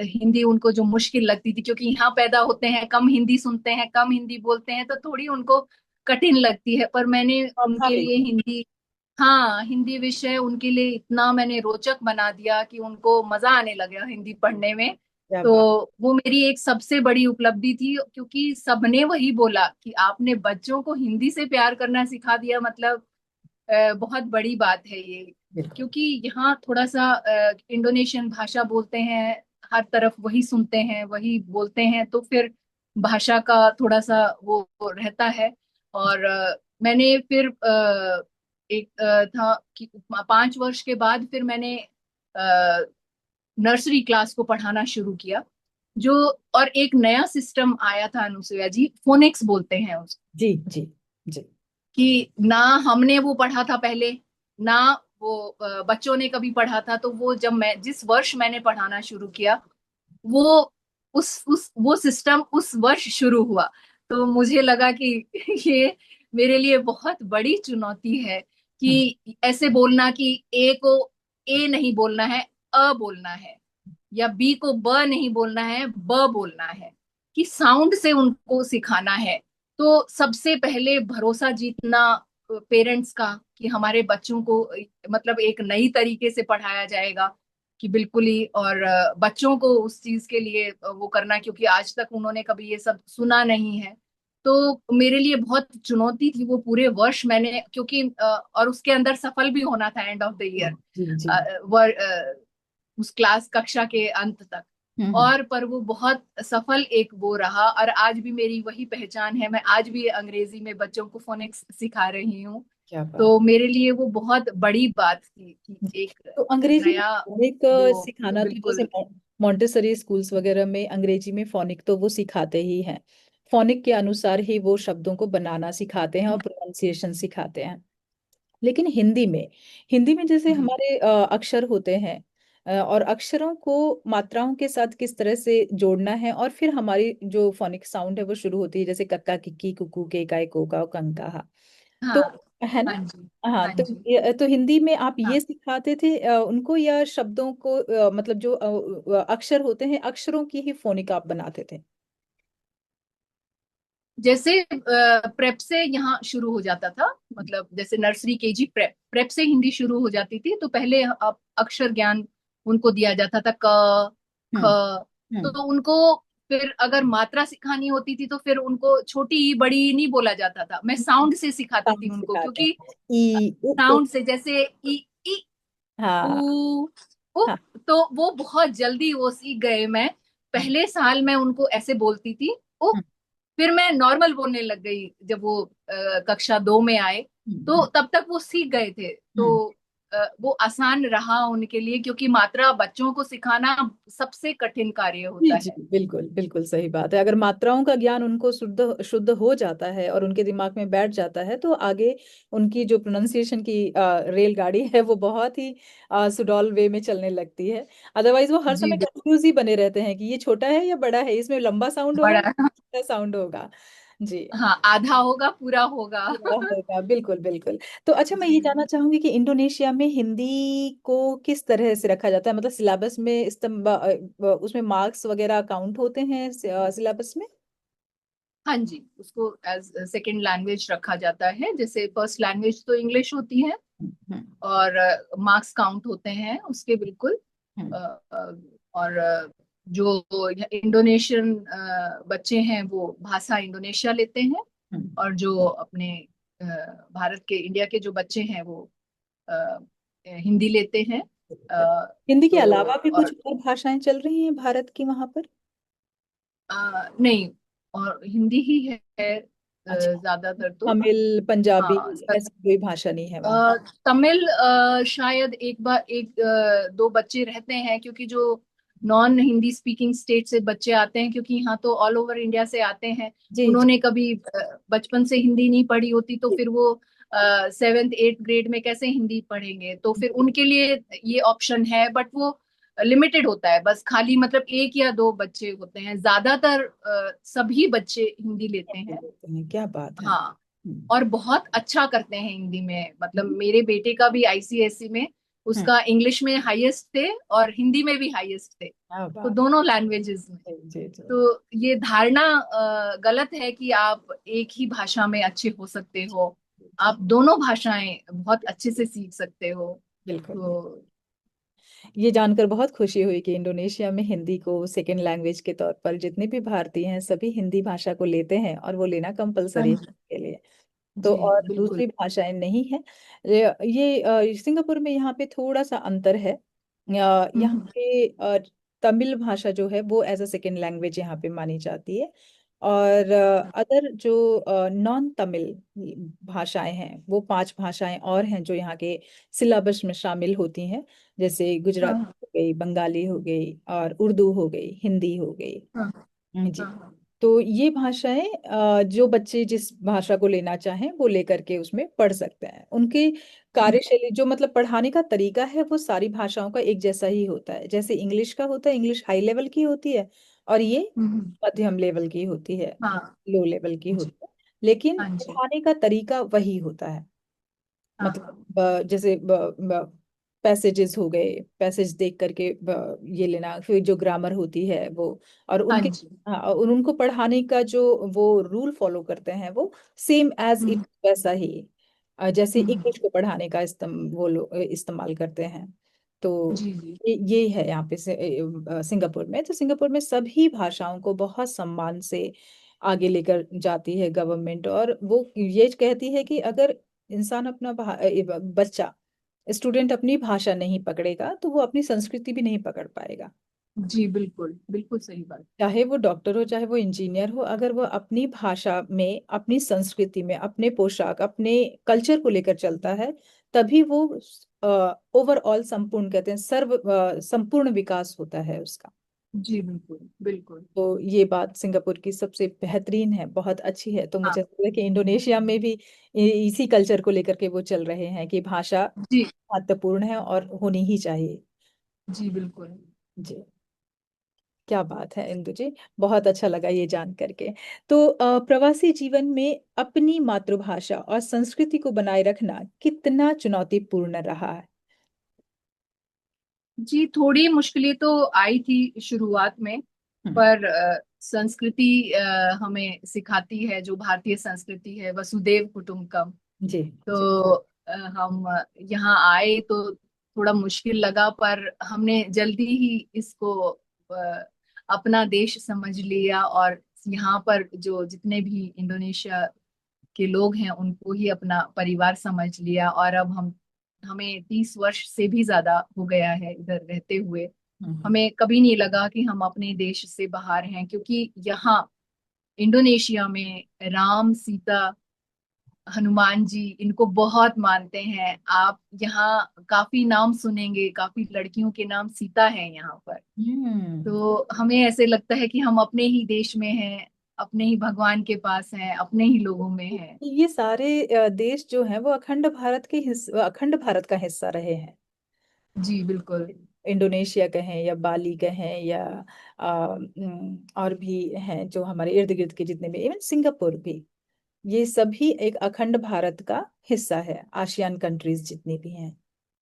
हिंदी उनको जो मुश्किल लगती थी, क्योंकि यहाँ पैदा होते हैं, कम हिंदी सुनते हैं, कम हिंदी बोलते हैं, तो थोड़ी उनको कठिन लगती है। पर मैंने उनके स्वाभाविक लिए है। हिंदी, हाँ, हिंदी विषय उनके लिए इतना मैंने रोचक बना दिया कि उनको मजा आने लगा हिंदी पढ़ने में। क्या तो बात। वो मेरी एक सबसे बड़ी उपलब्धि थी, क्योंकि सबने वही बोला कि आपने बच्चों को हिंदी से प्यार करना सिखा दिया, मतलब बहुत बड़ी बात है ये। बिल्कुल। क्योंकि यहाँ थोड़ा सा इंडोनेशियन भाषा बोलते हैं, हर तरफ वही सुनते हैं, वही बोलते हैं, तो फिर भाषा का थोड़ा सा वो रहता है। और मैंने फिर एक था कि 5 वर्ष के बाद फिर मैंने नर्सरी क्लास को पढ़ाना शुरू किया। जो और एक नया सिस्टम आया था अनुसुईया जी, फोनिक्स बोलते हैं उसको। जी जी जी। कि ना हमने वो पढ़ा था पहले, ना वो बच्चों ने कभी पढ़ा था। तो वो जब मैं जिस वर्ष मैंने पढ़ाना शुरू किया, वो उस वो सिस्टम उस वर्ष शुरू हुआ। तो मुझे लगा कि ये मेरे लिए बहुत बड़ी चुनौती है हम्म, कि ऐसे बोलना कि ए को ए नहीं बोलना है, अ बोलना है, या बी को ब नहीं बोलना है, ब बोलना है, कि साउंड से उनको सिखाना है। तो सबसे पहले भरोसा जीतना पेरेंट्स का, कि हमारे बच्चों को मतलब एक नई तरीके से पढ़ाया जाएगा, कि बिल्कुल ही। और बच्चों को उस चीज के लिए वो करना, क्योंकि आज तक उन्होंने कभी ये सब सुना नहीं है। तो मेरे लिए बहुत चुनौती थी वो पूरे वर्ष मैंने, क्योंकि और उसके अंदर सफल भी होना था एंड ऑफ द जी ईयर, जी जी। उस क्लास कक्षा के अंत तक। हम्म। और पर वो बहुत सफल एक वो रहा, और आज भी मेरी वही पहचान है। मैं आज भी अंग्रेजी में बच्चों को फोनिक्स सिखा रही हूँ। क्या बात। तो मेरे लिए वो बहुत बड़ी बात थी कि एक तो अंग्रेजी में नया फोनिक वो सिखाना, तो जैसे बिल्कुल। मॉन्टेसरी स्कूल्स वगैरह में अंग्रेजी में फोनिक तो वो सिखाते ही हैं। फोनिक के अनुसार ही वो शब्दों को बनाना सिखाते हैं और प्रोनाउंसिएशन सिखाते हैं। लेकिन हिंदी में जैसे जी हमारे अक्षर होते हैं, और अक्षरों को मात्राओं के साथ किस तरह से जोड़ना है, और फिर हमारी जो फोनिक साउंड है वो शुरू होती है, जैसे कक्का किक्की कुकू के काए कोका कंकाहा। तो हाँ है ना। हाँ जी हाँ, हाँ तो जी तो हिंदी में आप हाँ। ये सिखाते थे उनको, या शब्दों को मतलब जो अक्षर होते हैं, अक्षरों की ही फोनिक आप बनाते थे? जैसे प्रेप से यहाँ शुरू हो जाता था, मतलब जैसे नर्सरी केजी प्रेप प्रेप से हिंदी शुरू हो जाती थी। तो पहले अक्षर ज्ञान उनको दिया जाता था, क ख। हम्म हम्म। तो उनको फिर अगर मात्रा सिखानी होती थी तो फिर उनको छोटी बड़ी नहीं बोला जाता था, मैं साउंड से सिखाती थी साउंड उनको, सिखाते क्योंकि हैं, ई उ तो। साउंड से, जैसे ई ई हाँ ऊ उ। हाँ। तो वो बहुत जल्दी वो सीख गए। मैं पहले साल में उनको ऐसे बोलती थी, उ। हम्म फिर मैं नॉर्मल बोलने लग गई जब वो कक्षा 2 में आए। तो हम्म तब तक वो सीख गए थे। तो हम्म। वो आसान रहा उनके लिए, क्योंकि मात्रा बच्चों को सिखाना सबसे कठिन कार्य जी होता जी, है। बिल्कुल बिल्कुल सही बात है। अगर मात्राओं का ज्ञान उनको शुद्ध शुद्ध हो जाता है और उनके दिमाग में बैठ जाता है, तो आगे उनकी जो प्रोनाउंसिएशन की रेलगाड़ी है वो बहुत ही सुडौल वे में चलने लगती है। अदरवाइज वो हर जी समय कंफ्यूज ही बने रहते हैं कि ये छोटा है या बड़ा है, इसमें लंबा साउंड होगा, बड़ा। छोटा साउंड होगा। जी। हाँ, आधा होगा पूरा होगा। पूरा होगा, बिल्कुल बिल्कुल। तो अच्छा, मैं ये जानना जी चाहूंगी कि इंडोनेशिया में हिंदी को किस तरह से रखा जाता है, मतलब सिलेबस में उसमें मार्क्स वगैरह काउंट होते हैं सिलेबस में? हाँ जी, उसको एज सेकेंड लैंग्वेज रखा जाता है। जैसे फर्स्ट लैंग्वेज तो इंग्लिश होती है, हम्म और मार्क्स काउंट होते हैं उसके बिल्कुल। अ, हम्म अ, और जो इंडोनेशियन बच्चे हैं वो भाषा इंडोनेशिया लेते हैं, हम्म। और जो अपने अ, भारत के, इंडिया के जो बच्चे हैं वो अ, हिंदी लेते हैं। हिंदी के तो अलावा भी कुछ और और भाषाएं चल रही हैं भारत की वहां पर? नहीं, और हिंदी ही है अच्छा। ज्यादातर तो। तमिल, पंजाबी, हाँ, ऐसी कोई भाषा नहीं है वहां? तमिल शायद एक बार एक दो बच्चे रहते हैं, क्योंकि जो नॉन हिंदी स्पीकिंग स्टेट से बच्चे आते हैं, क्योंकि यहाँ तो ऑल ओवर इंडिया से आते हैं। जी जी उन्होंने कभी बचपन से हिंदी नहीं पढ़ी होती, तो जी फिर वो 7th 8th ग्रेड में कैसे हिंदी पढ़ेंगे। तो फिर जी। उनके लिए ये ऑप्शन है, बट वो लिमिटेड होता है, बस खाली मतलब एक या दो बच्चे होते हैं, ज्यादातर सभी बच्चे हिंदी लेते हिंदी हैं। बोलते हैं, क्या बात है। हाँ, और बहुत अच्छा करते हैं हिंदी में। मतलब मेरे बेटे का भी आईसीएसई में हम्म। उसका इंग्लिश में हाईएस्ट थे और हिंदी में भी हाईएस्ट थे, क्या तो बात। दोनों लैंग्वेजेस में। जी जी जी। तो ये धारणा गलत है कि आप एक ही भाषा में अच्छे हो सकते हो। जी, आप दोनों भाषाएं बहुत अच्छे से सीख सकते हो। बिल्कुल। तो ये जानकर बहुत खुशी हुई कि इंडोनेशिया में हिंदी को सेकेंड लैंग्वेज के तौर पर जितने भी भारतीय हैं सभी हिंदी भाषा को लेते हैं, और वो लेना हाँ कंपलसरी है जी। के लिए। तो जी और बिल्कुल। दूसरी भाषाएं नहीं है। सिंगापुर में यहाँ पे थोड़ा सा अंतर है। यहाँ हम्म। पे तमिल भाषा जो है वो एज अ सेकेंड लैंग्वेज यहाँ पे मानी जाती है। और अदर जो नॉन तमिल भाषाएं हैं वो पांच भाषाएं और हैं जो यहाँ के सिलेबस में शामिल होती हैं, जैसे हाँ गुजराती हाँ हो गई, बंगाली हो गई, और उर्दू हो गई, हिंदी हो गई। हाँ जी। हाँ हाँ। तो ये भाषाएं जो बच्चे जिस भाषा को लेना चाहें वो लेकर के उसमें पढ़ सकते हैं। उनकी हम्म कार्यशैली जो मतलब पढ़ाने का तरीका है वो सारी भाषाओं का एक जैसा ही होता है। जैसे इंग्लिश का होता है, इंग्लिश हाई लेवल की होती है, और ये हम्म। मध्यम लेवल की होती है, हाँ लो लेवल की जी। होती है। लेकिन हाँ जी। पढ़ाने का तरीका वही होता है। हाँ हाँ। मतलब जैसे पैसेजेस हो गए, पैसेज देख करके ये लेना, फिर जो ग्रामर होती है वो, और हाँ उनके, जी। हाँ, और उनको पढ़ाने का जो वो रूल फॉलो करते हैं वो सेम एज हम्म इट वैसा ही, जैसे हम्म। इंग्लिश को पढ़ाने का वो लोग इस्तेमाल करते हैं। तो जी जी। ये है यहाँ पे सिंगापुर में। तो सिंगापुर में सभी भाषाओं को बहुत सम्मान से आगे लेकर जाती है गवर्नमेंट, और वो ये कहती है कि अगर इंसान अपना बच्चा, स्टूडेंट अपनी भाषा नहीं पकड़ेगा तो वो अपनी संस्कृति भी नहीं पकड़ पाएगा। जी बिल्कुल बिल्कुल सही बात। चाहे वो डॉक्टर हो, चाहे वो इंजीनियर हो, अगर वो अपनी भाषा में, अपनी संस्कृति में, अपने पोशाक, अपने कल्चर को लेकर चलता है, तभी वो ओवरऑल संपूर्ण कहते हैं, संपूर्ण विकास होता है उसका। जी बिल्कुल बिल्कुल। तो ये बात सिंगापुर की सबसे बेहतरीन है, बहुत अच्छी है। तो हाँ मुझे लगता है कि इंडोनेशिया में भी इसी कल्चर को लेकर के वो चल रहे हैं कि भाषा जी। महत्वपूर्ण है और होनी ही चाहिए। जी बिल्कुल। जी। क्या बात है इंदु जी, बहुत अच्छा लगा ये जान करके। तो प्रवासी जीवन में अपनी मातृभाषा और संस्कृति को बनाए रखना कितना चुनौतीपूर्ण रहा है? जी थोड़ी मुश्किलें तो आई थी शुरुआत में, हम्म। पर संस्कृति हमें सिखाती है, जो भारतीय संस्कृति है वसुदेव कुटुंबकम। जी जी। तो हम यहाँ आए तो थोड़ा मुश्किल लगा, पर हमने जल्दी ही इसको अपना देश समझ लिया, और यहाँ पर जो जितने भी इंडोनेशिया के लोग हैं उनको ही अपना परिवार समझ लिया। और अब हम हमें 30 वर्ष से भी ज्यादा हो गया है इधर रहते हुए। हम्म। हमें कभी नहीं लगा कि हम अपने देश से बाहर हैं, क्योंकि यहाँ इंडोनेशिया में राम, सीता, हनुमान जी, इनको बहुत मानते हैं। आप यहाँ काफी नाम सुनेंगे, काफी लड़कियों के नाम सीता है यहाँ पर। हम्म। तो हमें ऐसे लगता है कि हम अपने ही देश में हैं, अपने ही भगवान के पास हैं, अपने ही लोगों में हैं। ये सारे देश जो हैं वो अखंड भारत का हिस्सा रहे हैं। जी बिल्कुल। इंडोनेशिया कहें या बाली कहें या और भी हैं जो हमारे इर्द गिर्द के जितने भी, इवन सिंगापुर भी, ये सभी एक अखंड भारत का हिस्सा है, आसियान कंट्रीज जितनी भी हैं।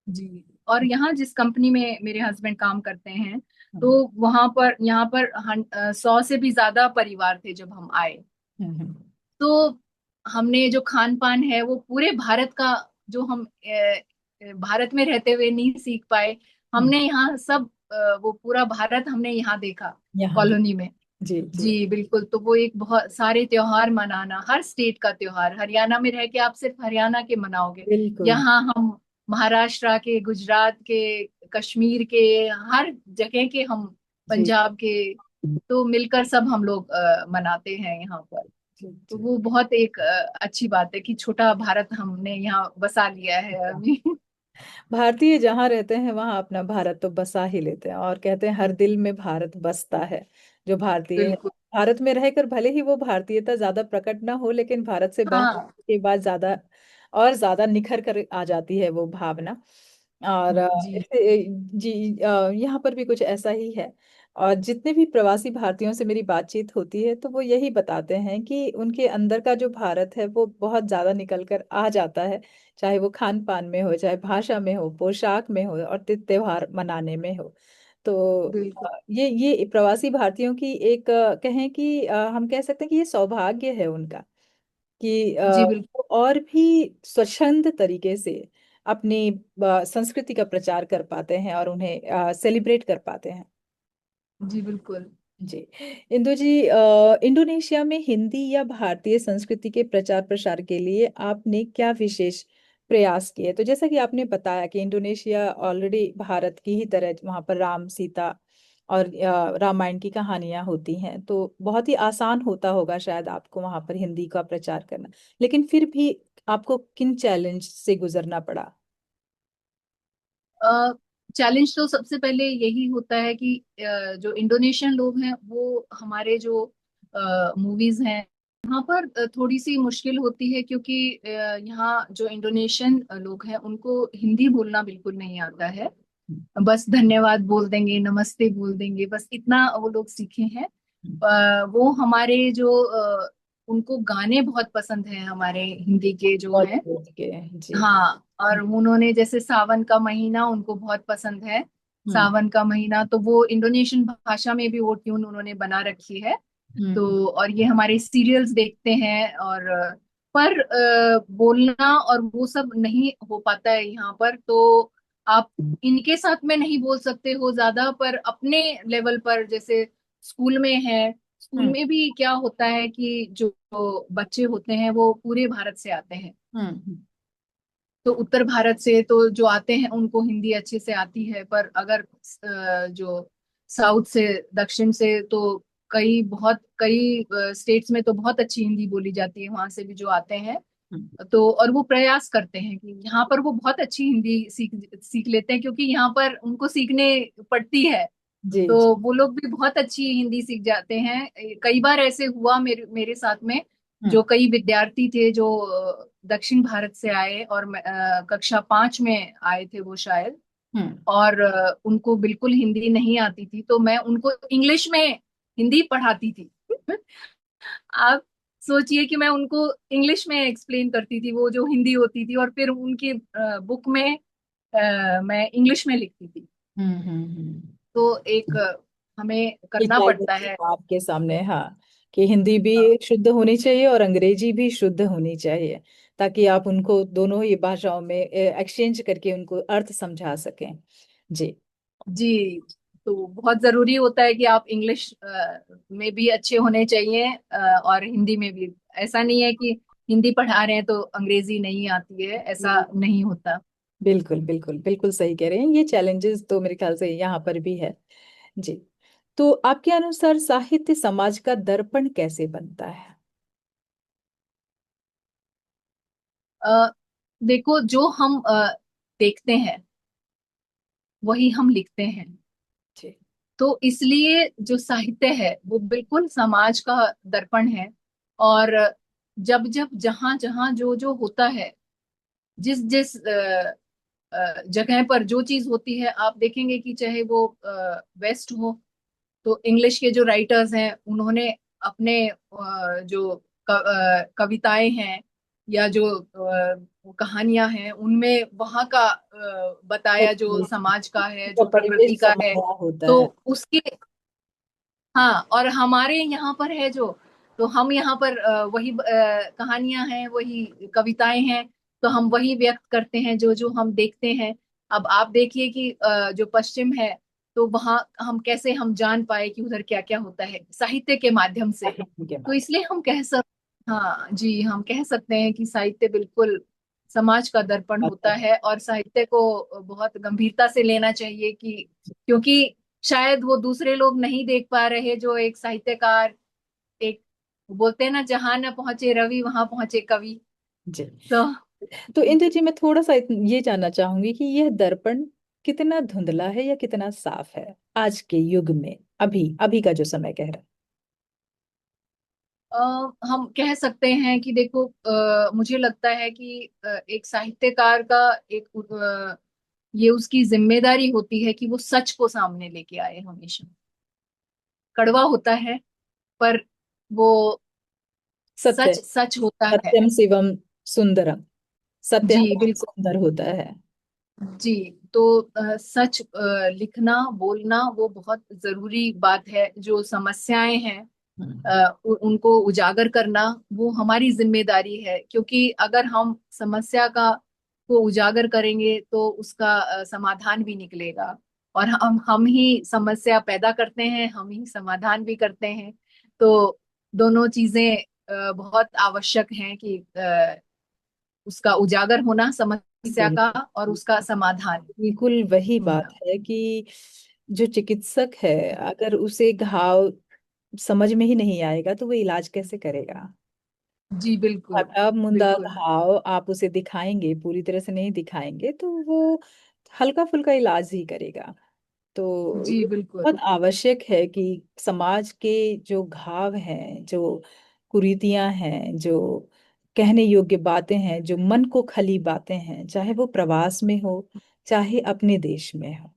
जी। और यहाँ जिस कंपनी में मेरे हस्बैंड काम करते हैं, हम्म। तो वहां पर यहाँ पर 100 से भी ज्यादा परिवार थे जब हम आए। हम्म। तो हमने जो खान पान है वो पूरे भारत का, जो हम भारत में रहते हुए नहीं सीख पाए, हम्म। हमने यहाँ सब वो पूरा भारत हमने यहाँ देखा, यहाँ भी। कॉलोनी में। जी जी। जी बिल्कुल। तो वो एक बहुत सारे त्योहार मनाना, हर स्टेट का त्योहार, हरियाणा में रह के आप सिर्फ हरियाणा के मनाओगे, बिल्कुल। यहाँ हम महाराष्ट्र के, गुजरात के, कश्मीर के, हर जगह के हम, जी पंजाब के, तो मिलकर सब हम लोग मनाते हैं यहाँ पर। जी तो जी। वो बहुत एक अच्छी बात है कि छोटा भारत हमने यहाँ बसा लिया है अभी। भारतीय जहाँ रहते हैं वहाँ अपना भारत तो बसा ही लेते हैं, और कहते हैं हर दिल में भारत बसता है। जो भारतीय है, बिल्कुल। भारत में रहकर भले ही वो भारतीयता ज्यादा प्रकट ना हो, लेकिन भारत से बाहर हाँ। के बाद ज्यादा ज्यादा निखर कर आ जाती है वो भावना। और जी। यहाँ पर भी कुछ ऐसा ही है। और जितने भी प्रवासी भारतीयों से मेरी बातचीत होती है तो वो यही बताते हैं कि उनके अंदर का जो भारत है वो बहुत ज्यादा निकल कर आ जाता है। चाहे वो खान पान में हो, चाहे भाषा में हो, पोशाक में हो, और त्योहार मनाने में हो। तो बिल्कुल। ये प्रवासी भारतीयों की एक कहें कि हम कह सकते हैं कि ये सौभाग्य है उनका कि जी बिल्कुल। वो और भी स्वच्छंद तरीके से अपनी संस्कृति का प्रचार कर पाते हैं और उन्हें सेलिब्रेट कर पाते हैं। जी बिल्कुल। जी। इंदु जी, इंडोनेशिया में हिंदी या भारतीय संस्कृति के प्रचार प्रसार के लिए आपने क्या विशेष प्रयास किए? तो जैसा कि आपने बताया कि इंडोनेशिया ऑलरेडी भारत की ही तरह वहां पर राम सीता और रामायण की कहानियां होती हैं, तो बहुत ही आसान होता होगा शायद आपको वहां पर हिंदी का प्रचार करना। लेकिन फिर भी आपको किन चैलेंज से गुजरना पड़ा? चैलेंज तो सबसे पहले यही होता है कि जो इंडोनेशियन लोग हैं वो हमारे जो मूवीज हैं यहाँ पर थोड़ी सी मुश्किल होती है, क्योंकि यहाँ जो इंडोनेशियन लोग हैं उनको हिंदी बोलना बिल्कुल नहीं आता है। बस धन्यवाद बोल देंगे, नमस्ते बोल देंगे, बस इतना वो लोग सीखे हैं। वो हमारे जो उनको गाने बहुत पसंद हैं हमारे हिंदी के जो हैं। बॉलीवुड के। जी। हाँ, और उन्होंने जैसे सावन का महीना उनको बहुत पसंद है। हम्म। सावन का महीना तो वो इंडोनेशियन भाषा में भी वो ट्यून उन्होंने बना रखी है। हम्म। तो और ये हमारे सीरियल्स देखते हैं, और पर बोलना और वो सब नहीं हो पाता है यहाँ पर। तो आप इनके साथ में नहीं बोल सकते हो ज्यादा, पर अपने लेवल पर जैसे स्कूल में है, स्कूल हम्म। में भी क्या होता है कि जो बच्चे होते हैं वो पूरे भारत से आते हैं। हम्म। तो उत्तर भारत से तो जो आते हैं उनको हिंदी अच्छे से आती है, पर अगर जो साउथ से, दक्षिण से, तो कई स्टेट्स में तो बहुत अच्छी हिंदी बोली जाती है, वहां से भी जो आते हैं। हम्म। तो और वो प्रयास करते हैं कि यहाँ पर वो बहुत अच्छी हिंदी सीख सीख लेते हैं, क्योंकि यहाँ पर उनको सीखने पड़ती है। जी तो जी। वो लोग भी बहुत अच्छी हिंदी सीख जाते हैं। कई बार ऐसे हुआ मेरे मेरे साथ में, हम्म। जो कई विद्यार्थी थे जो दक्षिण भारत से आए, और कक्षा 5 में आए थे वो शायद। हम्म। और उनको बिल्कुल हिंदी नहीं आती थी, तो मैं उनको इंग्लिश में हिंदी पढ़ाती थी। आप सोचिए कि मैं उनको इंग्लिश में एक्सप्लेन करती थी वो जो हिंदी होती थी, और फिर उनकी बुक में मैं इंग्लिश में लिखती थी। तो एक हमें एक करना पड़ता चैलेंज है। था आपके सामने, हाँ, कि हिंदी भी शुद्ध होनी चाहिए और अंग्रेजी भी शुद्ध होनी चाहिए, ताकि आप उनको दोनों ही भाषाओं में एक्सचेंज करके उनको अर्थ समझा सकें। जी। जी। तो बहुत जरूरी होता है कि आप इंग्लिश में भी अच्छे होने चाहिए, और हिंदी में भी। ऐसा नहीं है कि हिंदी पढ़ा रहे हैं तो अंग्रेजी नहीं आती है, ऐसा नहीं होता। बिल्कुल बिल्कुल बिल्कुल सही कह रहे हैं, ये चैलेंजेस तो मेरे ख्याल से यहाँ पर भी है। जी। तो आपके अनुसार साहित्य समाज का दर्पण कैसे बनता है? अ, देखो, जो हम देखते हैं वही हम लिखते हैं। जी। तो इसलिए जो साहित्य है वो बिल्कुल समाज का दर्पण है। और जब जब जहां जहां जो जो होता है, जिस जिस जगह पर जो चीज होती है, आप देखेंगे कि चाहे वो वेस्ट हो, तो इंग्लिश के जो राइटर्स हैं उन्होंने अपने जो कविताएं हैं या जो कहानियां हैं उनमें वहां का बताया, जो समाज का है, का जो परिवेश प्रकृति का है। समाया होता तो है। उसके, हाँ, और हमारे यहाँ पर है जो, तो हम यहाँ पर वही कहानियां हैं, वही कविताएं हैं, तो हम वही व्यक्त करते हैं जो जो हम देखते हैं। अब आप देखिए कि जो पश्चिम है, तो वहाँ हम कैसे हम जान पाए कि उधर क्या क्या होता है, साहित्य के माध्यम से। के तो बाद। इसलिए हम कह सक हाँ जी, हम कह सकते हैं कि साहित्य बिल्कुल समाज का दर्पण होता है, और साहित्य को बहुत गंभीरता से लेना चाहिए, कि क्योंकि शायद वो दूसरे लोग नहीं देख पा रहे, जो एक साहित्यकार, एक बोलते हैं ना, जहां न पहुंचे रवि वहां पहुंचे कवि। जी। तो तो इंदु जी, मैं थोड़ा सा ये जानना चाहूंगी कि यह दर्पण कितना धुंधला है या कितना साफ है आज के युग में, अभी अभी का जो समय कह रहा हम कह सकते हैं कि देखो, मुझे लगता है कि एक साहित्यकार का एक ये उसकी जिम्मेदारी होती है कि वो सच को सामने लेके आए हमेशा। कड़वा होता है, पर वो सत्य। सच सच होता है। सत्यम शिवम सुंदरम। सत्य जी हमेशा बिल्कुल। सुंदर होता है। जी। तो सच लिखना बोलना वो बहुत जरूरी बात है। जो समस्याएं हैं हम्म। उनको उजागर करना वो हमारी जिम्मेदारी है, क्योंकि अगर हम समस्या का को उजागर करेंगे तो उसका समाधान भी निकलेगा। और हम ही समस्या पैदा करते हैं, हम ही समाधान भी करते हैं। तो दोनों चीजें बहुत आवश्यक हैं कि उसका उजागर होना समस्या बिल्कुल। का, और उसका समाधान बिल्कुल वही बात ढूंढना। है कि जो चिकित्सक है, अगर उसे घाव समझ में ही नहीं आएगा तो वो इलाज कैसे करेगा। जी बिल्कुल। फटा मुंदा बिल्कुल। घाव आप उसे दिखाएंगे, पूरी तरह से नहीं दिखाएंगे तो वो हल्का फुल्का इलाज ही करेगा। तो जी ये बिल्कुल। बहुत आवश्यक है कि समाज के जो घाव हैं, जो कुरीतियां हैं, जो कहने योग्य बातें हैं, जो मन को खली बातें हैं, चाहे वो प्रवास में हो चाहे अपने देश में हो,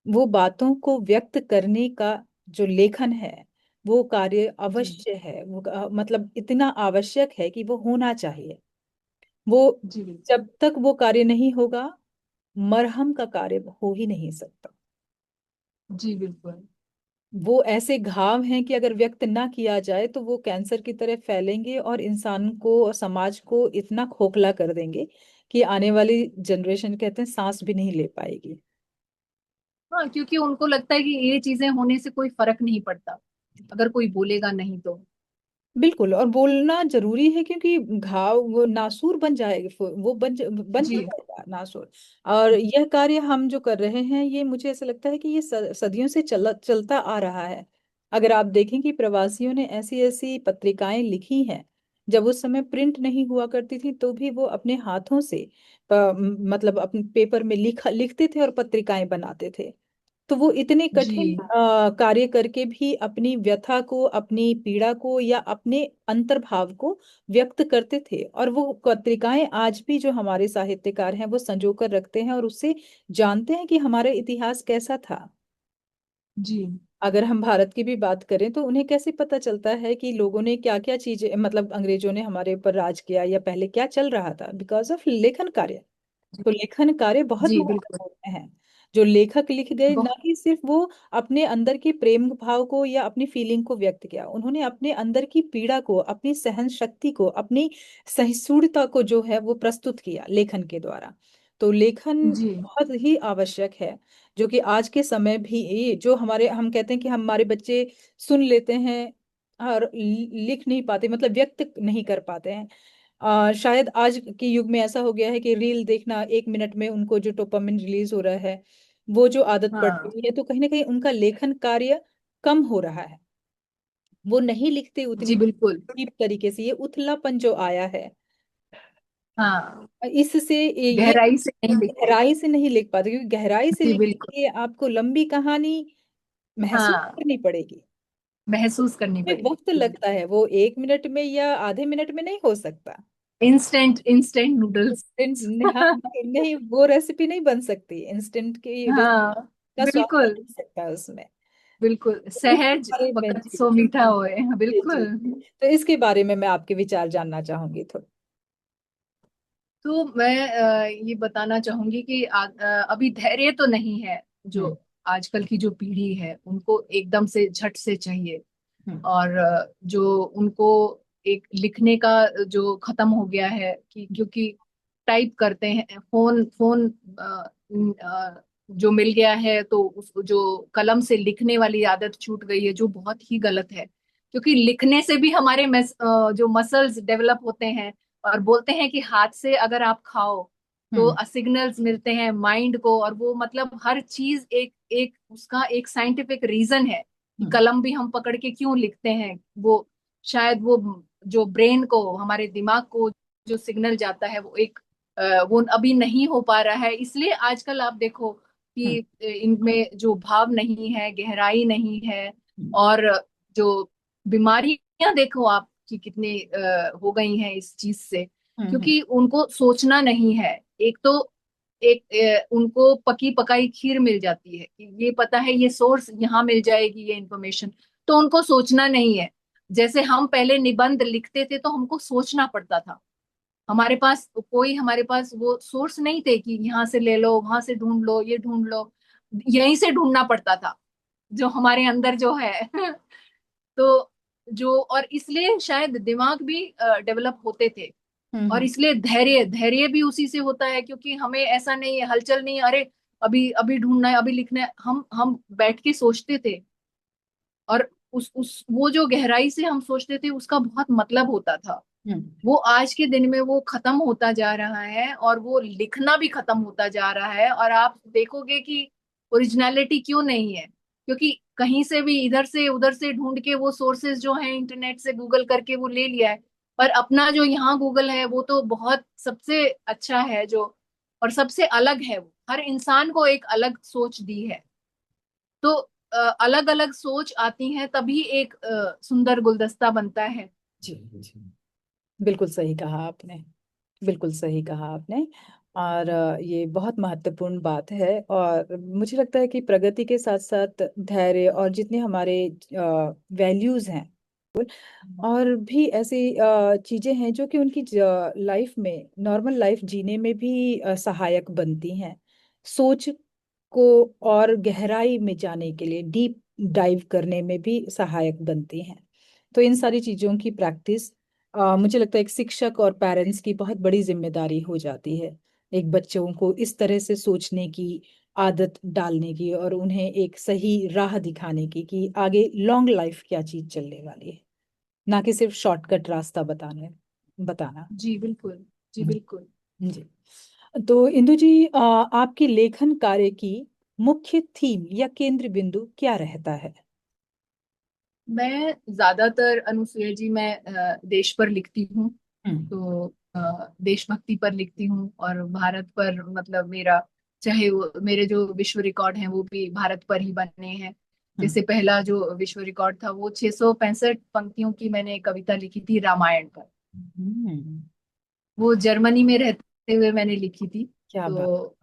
वो बातों को व्यक्त करने का जो लेखन है, वो कार्य जी। अवश्य है। वो मतलब इतना आवश्यक है कि वो होना चाहिए। वो जी बिल्कुल। जब तक वो कार्य नहीं होगा, मरहम का कार्य हो ही नहीं सकता। जी बिल्कुल। वो ऐसे घाव हैं कि अगर व्यक्त ना किया जाए तो वो कैंसर की तरह फैलेंगे और इंसान को और समाज को इतना खोखला कर देंगे कि आने वाली जनरेशन कहते हैं सांस भी नहीं ले पाएगी। हाँ, क्योंकि उनको लगता है कि ये चीजें होने से कोई फर्क नहीं पड़ता, अगर कोई बोलेगा नहीं तो। बिल्कुल, और बोलना जरूरी है क्योंकि घाव वो नासूर बन जाएगा, वो बन ही जी। जाएगा नासूर। और यह कार्य हम जो कर रहे हैं, ये मुझे ऐसा लगता है कि ये सदियों से चलता आ रहा है। अगर आप देखें कि प्रवासियों ने ऐसी ऐसी पत्रिकाएं लिखी हैं, जब उस समय प्रिंट नहीं हुआ करती थी तो भी वो अपने हाथों से मतलब अपने पेपर में लिखते थे और पत्रिकाएं बनाते थे। तो वो इतने कठिन जी। कार्य करके भी अपनी व्यथा को, अपनी पीड़ा को या अपने अंतर्भाव को व्यक्त करते थे। और वो पत्रिकाएं आज भी जो हमारे साहित्यकार हैं वो संजो कर रखते हैं और उससे जानते हैं कि हमारा इतिहास कैसा था। जी। अगर हम भारत की भी बात करें तो उन्हें कैसे पता चलता है कि लोगों ने क्या क्या चीजें, मतलब अंग्रेजों ने हमारे ऊपर राज किया या पहले क्या चल रहा था, बिकॉज ऑफ लेखन कार्य। तो लेखन कार्य बहुत जी बिल्कुल। महत्वपूर्ण है। जो लेखक लिख गए, ना बहुत। कि सिर्फ वो अपने अंदर के प्रेम भाव को या अपनी फीलिंग को व्यक्त किया, उन्होंने अपने अंदर की पीड़ा को, अपनी सहन शक्ति को, अपनी सहिष्णुता को जो है वो प्रस्तुत किया लेखन के द्वारा। तो लेखन जी। बहुत ही आवश्यक है, जो कि आज के समय भी ये जो हमारे, हम कहते हैं कि हमारे बच्चे सुन लेते हैं और लिख नहीं पाते, मतलब व्यक्त नहीं कर पाते हैं। शायद आज के युग में ऐसा हो गया है कि रील देखना, 1 मिनट में उनको जो डोपामिन रिलीज हो रहा है, वो जो आदत पड़ हाँ। गई है, तो कहीं ना कहीं उनका लेखन कार्य कम हो रहा है। वो नहीं लिखते उतनी जी बिल्कुल। डीप तरीके से, ये उथलापन जो आया है, हाँ, इससे ये गहराई से नहीं लिखते। गहराई से नहीं लिख पाते, क्योंकि गहराई से जी लिखने बिल्कुल। के लिए आपको लंबी कहानी महसूस हाँ, करनी पड़ेगी। महसूस करनी में पड़ेगी। वक्त लगता है, वो 1 मिनट में या आधे मिनट में नहीं हो सकता। Instant instant noodles. इंस्टेंट, हाँ नहीं, नहीं, वो रेसिपी नहीं बन सकती इंस्टेंट की हाँ का स्वाद आ बिल्कुल। नहीं सकता उसमें। बिल्कुल, इस सहज बारे में वकत जी सो मीठा होए, जी जी, बिल्कुल। तो इसके बारे में मैं आपके विचार जानना चाहूंगी थोड़ा। तो मैं ये बताना चाहूंगी कि अभी धैर्य तो नहीं है। जो हम्म। आजकल की जो पीढ़ी है उनको एकदम से झट से चाहिए। हम्म। और जो उनको एक लिखने का जो खत्म हो गया है, कि क्योंकि टाइप करते हैं, फोन फोन जो मिल गया है, तो उस जो कलम से लिखने वाली आदत छूट गई है, जो बहुत ही गलत है। क्योंकि लिखने से भी हमारे जो मसल्स डेवलप होते हैं। और बोलते हैं कि हाथ से अगर आप खाओ हम्म। तो सिग्नल्स मिलते हैं माइंड को, और वो मतलब हर चीज एक एक उसका एक साइंटिफिक रीजन है कि हम्म। कलम भी हम पकड़ के क्यों लिखते हैं। वो शायद वो जो ब्रेन को, हमारे दिमाग को जो सिग्नल जाता है, वो एक वो अभी नहीं हो पा रहा है। इसलिए आजकल आप देखो कि हम्म। इनमें जो भाव नहीं है, गहराई नहीं है। हम्म। और जो बीमारियां देखो आप कि कितनी हो गई हैं इस चीज से, हम्म। क्योंकि उनको सोचना नहीं है। एक तो उनको पकी पकाई खीर मिल जाती है कि ये पता है ये सोर्स यहाँ मिल जाएगी ये इन्फॉर्मेशन, तो उनको सोचना नहीं है। जैसे हम पहले निबंध लिखते थे तो हमको सोचना पड़ता था, हमारे पास वो सोर्स नहीं थे कि यहाँ से ले लो, वहां से ढूंढ लो, ये ढूंढ लो, यहीं से ढूंढना पड़ता था जो हमारे अंदर जो है। तो जो और इसलिए शायद दिमाग भी डेवलप होते थे, और हम्म। इसलिए धैर्य धैर्य भी उसी से होता है, क्योंकि हमें ऐसा नहीं है, हलचल नहीं है, अरे अभी अभी ढूंढना है, अभी लिखना है, हम बैठ के सोचते थे। और उस वो जो गहराई से हम सोचते थे उसका बहुत मतलब होता था। हम्म। वो आज के दिन में वो खत्म होता जा रहा है, और वो लिखना भी खत्म होता जा रहा है। और आप देखोगे कि ओरिजिनलिटी क्यों नहीं है, क्योंकि कहीं से भी इधर से उधर से ढूंढ के वो सोर्सेज जो है इंटरनेट से गूगल करके वो ले लिया है। पर अपना जो यहाँ गूगल है वो तो बहुत सबसे अच्छा है जो, और सबसे अलग है, वो हर इंसान को एक अलग सोच दी है। तो अलग अलग सोच आती है तभी एक सुंदर गुलदस्ता बनता है। जी जी, बिल्कुल सही कहा आपने। बिल्कुल सही कहा आपने। और ये बहुत महत्वपूर्ण बात है, और मुझे लगता है कि प्रगति के साथ साथ धैर्य और जितने हमारे वैल्यूज हैं, और भी ऐसी चीजें हैं जो कि उनकी लाइफ में, नॉर्मल लाइफ जीने में भी सहायक बनती हैं। सोच को और गहराई में जाने के लिए, डीप डाइव करने में भी सहायक बनती हैं। तो इन सारी चीजों की प्रैक्टिस, मुझे लगता है एक शिक्षक और पेरेंट्स की बहुत बड़ी जिम्मेदारी हो जाती है, एक बच्चों को इस तरह से सोचने की आदत डालने की, और उन्हें एक सही राह दिखाने की कि आगे लॉन्ग लाइफ क्या चीज चलने वाली है, ना कि सिर्फ शॉर्टकट रास्ता बताना। जी बिल्कुल। जी हम्म। बिल्कुल। जी। तो इंदु जी, आपकी लेखन कार्य की मुख्य थीम या केंद्र बिंदु क्या रहता है? मैं ज्यादातर अनुसुईया जी, मैं देश पर लिखती हूँ। हम्म। तो देशभक्ति पर लिखती हूँ, और भारत पर, मतलब मेरा, चाहे वो मेरे जो विश्व रिकॉर्ड हैं वो भी भारत पर ही बने हैं। हम्म। जैसे पहला जो विश्व रिकॉर्ड था वो 665 पंक्तियों की मैंने कविता लिखी थी रामायण पर। हम्म। वो जर्मनी में रहते हुए मैंने लिखी थी। क्या बात। तो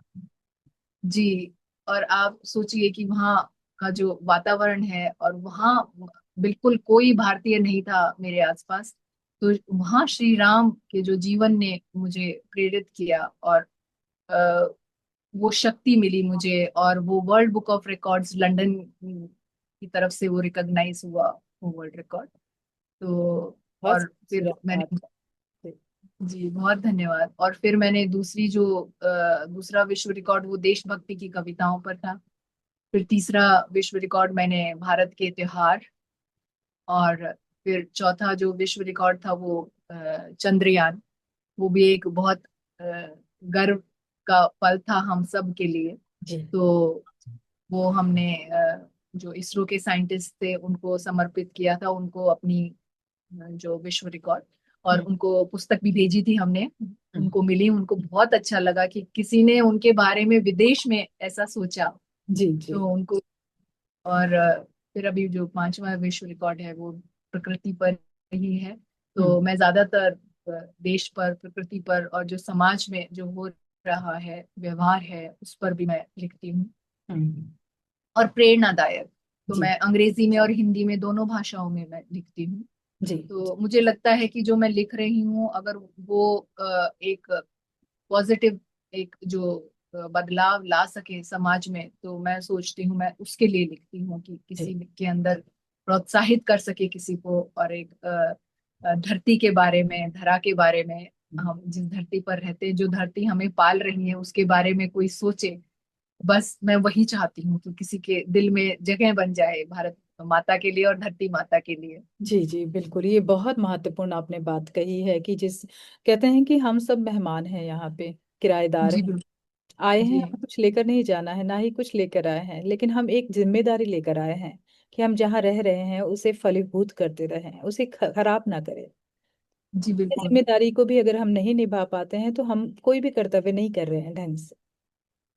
जी, और आप सोचिए कि वहाँ का जो वातावरण है, और वहाँ बिल्कुल कोई भारतीय नहीं था मेरे आसपास। तो वहाँ श्री राम के जो जीवन ने मुझे प्रेरित किया, और अ, वो शक्ति मिली मुझे, और वो world book of records London की तरफ से वो रिकॉग्नाइज हुआ, वो वर्ल्ड रिकॉर्ड। तो बहुत और फिर खूबसूरत बात मैंने, है। जी बहुत धन्यवाद। और फिर मैंने दूसरी जो दूसरा विश्व रिकॉर्ड वो देशभक्ति की कविताओं पर था। फिर तीसरा विश्व रिकॉर्ड मैंने भारत के त्योहार, और फिर चौथा जो विश्व रिकॉर्ड था वो चंद्रयान। वो भी एक बहुत अ, गर्व का पल था हम सब के लिए। जी। तो वो हमने जो इसरो के साइंटिस्ट थे उनको समर्पित किया था, उनको अपनी जो विश्व रिकॉर्ड, और हम्म। उनको पुस्तक भी भेजी थी हमने। हम्म। उनको मिली, उनको बहुत अच्छा लगा कि किसी ने उनके बारे में विदेश में ऐसा सोचा। जी जी। तो उनको, और फिर अभी जो पांचवा विश्व रिकॉर्ड है वो प्रकृति पर ही है। हम्म। तो मैं ज्यादातर देश पर, प्रकृति पर, और जो समाज में जो हो रहा है व्यवहार है उस पर भी मैं लिखती हूँ। हम्म। और प्रेरणादायक, तो जी मैं अंग्रेजी में और हिंदी में दोनों भाषाओं में मैं लिखती हूँ। जी। तो मुझे लगता है कि जो मैं लिख रही हूँ, अगर वो एक पॉजिटिव, एक जो बदलाव ला सके समाज में, तो मैं सोचती हूँ मैं उसके लिए लिखती हूँ कि जी किसी के अंदर प्रोत्साहित कर सके किसी को, और एक धरती के बारे में, धरा के बारे में, हम जिस धरती पर रहते हैं, जो धरती हमें पाल रही है उसके बारे में कोई सोचे। बस मैं वही चाहती हूँ कि किसी के दिल में जगह बन जाए भारत माता के लिए और धरती माता के लिए। जी। जी बिल्कुल, ये बहुत महत्वपूर्ण आपने बात कही है कि जिस, कहते हैं कि हम सब मेहमान हैं यहाँ पे, किराएदार जी हैं। बिल्कुल। आए हैं, जी हमें कुछ लेकर नहीं जाना है, ना ही कुछ लेकर आए हैं, लेकिन हम एक जिम्मेदारी लेकर आए हैं कि हम जहाँ रह रहे हैं उसे फलीभूत करते रहें, उसे खराब ना करें। जी इस बिल्कुल। जिम्मेदारी को भी अगर हम नहीं निभा पाते हैं तो हम कोई भी कर्तव्य नहीं कर रहे हैं ढंग से।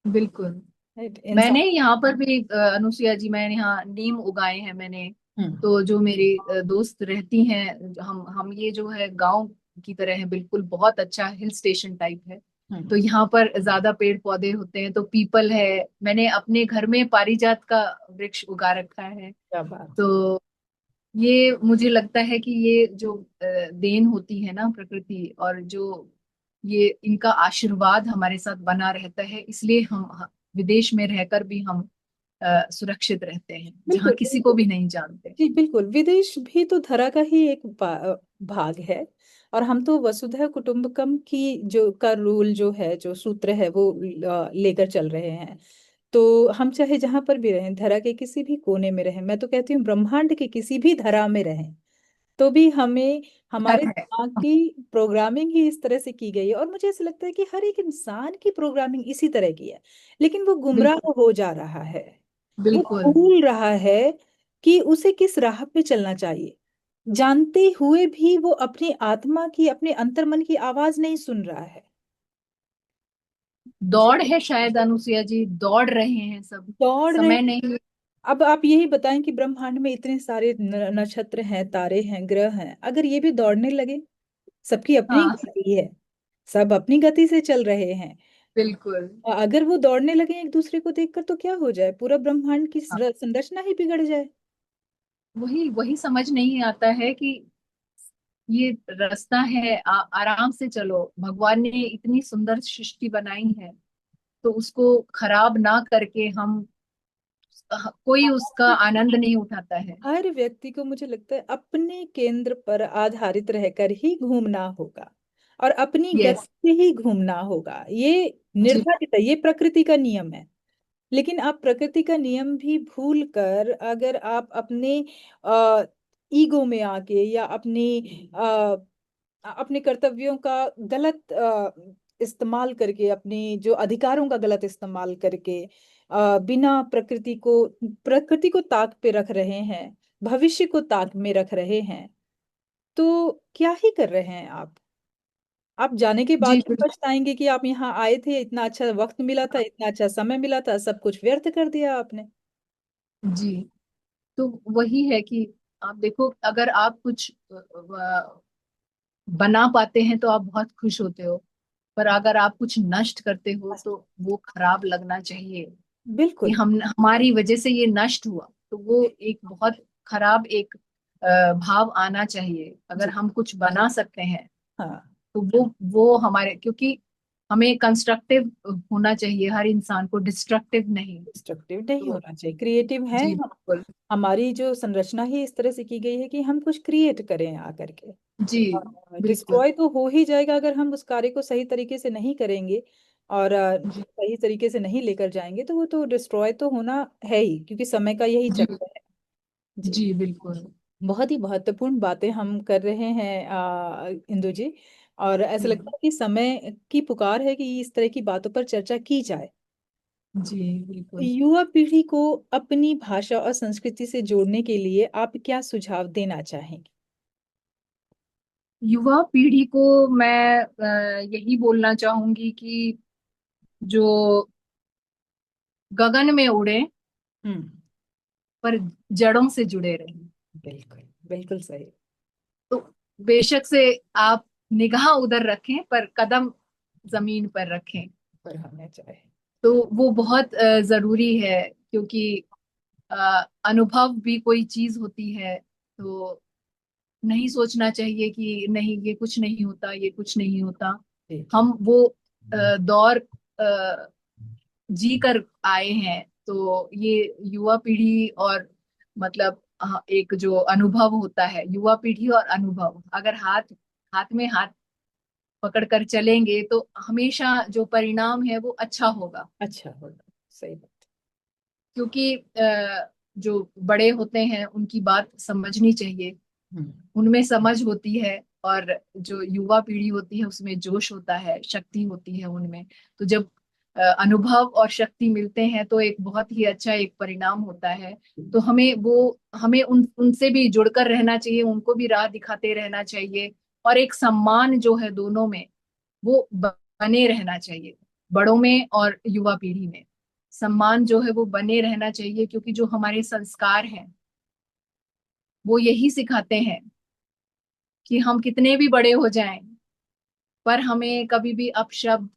बिल्कुल। राइट, मैंने इंसान। यहाँ पर भी अनुसुईया जी, मैंने यहाँ नीम उगाए हैं मैंने। हम्म। तो जो मेरी दोस्त रहती हैं, हम ये जो है गांव की तरह है, बिल्कुल बहुत अच्छा हिल स्टेशन टाइप है। तो हम्म। यहाँ पर ज्यादा पेड़ पौधे होते हैं, तो पीपल है। मैंने अपने घर में पारिजात का वृक्ष उगा रखा है। क्या बात है। तो ये मुझे लगता है कि ये जो देन होती है ना प्रकृति, और जो ये इनका आशीर्वाद हमारे साथ बना रहता है, इसलिए हम विदेश में रहकर भी हम सुरक्षित रहते हैं, जहाँ बिल्कुल किसी को बिल्कुल। भी नहीं जानते। जी बिल्कुल, विदेश भी तो धरा का ही एक भाग है। और हम तो वसुधैव कुटुंबकम की जो का रूल जो है, जो सूत्र है, वो लेकर चल रहे हैं। तो हम चाहे जहां पर भी रहें, धरा के किसी भी कोने में रहें, मैं तो कहती हूँ ब्रह्मांड के किसी भी धरा में रहें, तो भी हमें घर हमारे है। दिमाग की प्रोग्रामिंग ही इस तरह से की गई है। और मुझे ऐसा लगता है कि हर एक इंसान की प्रोग्रामिंग इसी तरह की है, लेकिन वो गुमराह बिल्कुल हो जा रहा है। वो बिल्कुल। भूल रहा है कि उसे किस राह पे चलना चाहिए। जानते हुए भी वो अपनी आत्मा की, अपने अंतर्मन की आवाज नहीं सुन रहा है। दौड़ है शायद अनुसुईया जी, दौड़ रहे हैं सब, दौड़ रहे। समय नहीं। अब आप यही बताएं कि ब्रह्मांड में इतने सारे नक्षत्र हैं, तारे हैं, ग्रह हैं, अगर ये भी दौड़ने लगे, सबकी अपनी हाँ गति है, सब अपनी गति से चल रहे हैं, बिल्कुल। और अगर वो दौड़ने लगे एक दूसरे को देखकर, तो क्या हो जाए, पूरा ब्रह्मांड की संरचना ही बिगड़ जाए। वही वही समझ नहीं आता है कि ये रास्ता है, आराम से चलो। भगवान ने इतनी सुंदर सृष्टि बनाई है, तो उसको खराब ना करके हम कोई उसका आनंद नहीं उठाता है। हर व्यक्ति को, मुझे लगता है, अपने केंद्र पर आधारित रहकर ही घूमना होगा, और अपनी गति यस। से ही घूमना होगा। ये जी निर्धारित है, ये प्रकृति का नियम है। लेकिन आप प्रकृति का नियम भी भूल कर, अगर आप अपने ईगो में आके, या अपने कर्तव्यों का गलत इस्तेमाल करके, अपने जो अधिकारों का गलत इस्तेमाल करके, बिना प्रकृति को ताक पे रख रहे हैं, भविष्य को ताक में रख रहे हैं, तो क्या ही कर रहे हैं आप जाने के बाद जी ही पछताएंगे कि आप यहाँ आए थे, इतना अच्छा वक्त मिला था, इतना अच्छा समय मिला था, सब कुछ व्यर्थ कर दिया आपने। जी। तो वही है कि आप देखो, अगर आप कुछ बना पाते हैं तो आप बहुत खुश होते हो, पर अगर आप कुछ नष्ट करते हो तो वो खराब लगना चाहिए कि बिल्कुल। हम हमारी वजह से ये नष्ट हुआ। तो वो एक बहुत खराब एक भाव आना चाहिए। अगर जी। हम कुछ बना सकते हैं हाँ। तो वो हमारे, क्योंकि हमें कंस्ट्रक्टिव होना चाहिए हर इंसान को, डिस्ट्रक्टिव नहीं। डिस्ट्रक्टिव नहीं तो होना चाहिए, क्रिएटिव है जी हम। बिल्कुल। हमारी जो संरचना ही इस तरह से की गई है कि हम कुछ क्रिएट करें आकर के। जी बिल्कुल। डिस्ट्रॉय तो हो ही जाएगा अगर हम उस कार्य को सही तरीके से नहीं करेंगे, और जी सही तरीके से नहीं लेकर जाएंगे, तो वो तो डिस्ट्रॉय तो होना है ही, क्योंकि समय का यही जी चक्कर है। जी। जी बिल्कुल। बहुत ही महत्वपूर्ण बातें हम कर रहे हैं इंदु जी। और ऐसा लगता हम्म। है कि समय की पुकार है कि इस तरह की बातों पर चर्चा की जाए। जी बिल्कुल। युवा पीढ़ी को अपनी भाषा और संस्कृति से जोड़ने के लिए आप क्या सुझाव देना चाहेंगे? युवा पीढ़ी को मैं यही बोलना चाहूंगी कि जो गगन में उड़े हम्म। पर जड़ों से जुड़े रहें। बिल्कुल बिल्कुल सही। तो बेशक से आप निगाह उधर रखें पर कदम जमीन पर रखें। पर होना चाहिए। तो वो बहुत जरूरी है, क्योंकि अनुभव भी कोई चीज होती है। तो नहीं सोचना चाहिए कि नहीं ये कुछ नहीं होता, ये कुछ नहीं होता। जी जी। हम वो दौर अ, जी कर आए हैं। तो ये युवा पीढ़ी और मतलब एक जो अनुभव होता है, युवा पीढ़ी और अनुभव अगर हाथ हाथ में हाथ पकड़ कर चलेंगे तो हमेशा जो परिणाम है वो अच्छा होगा। अच्छा होगा। सही बात। क्योंकि जो बड़े होते हैं उनकी बात समझनी चाहिए, हम्म। उनमें समझ होती है। और जो युवा पीढ़ी होती है उसमें जोश होता है, शक्ति होती है उनमें। तो जब अनुभव और शक्ति मिलते हैं तो एक बहुत ही अच्छा एक परिणाम होता है। तो हमें उनसे भी जुड़कर रहना चाहिए, उनको भी राह दिखाते रहना चाहिए। और एक सम्मान जो है दोनों में वो बने रहना चाहिए, बड़ों में और युवा पीढ़ी में सम्मान जो है वो बने रहना चाहिए। क्योंकि जो हमारे संस्कार हैं वो यही सिखाते हैं कि हम कितने भी बड़े हो जाएं पर हमें कभी भी अपशब्द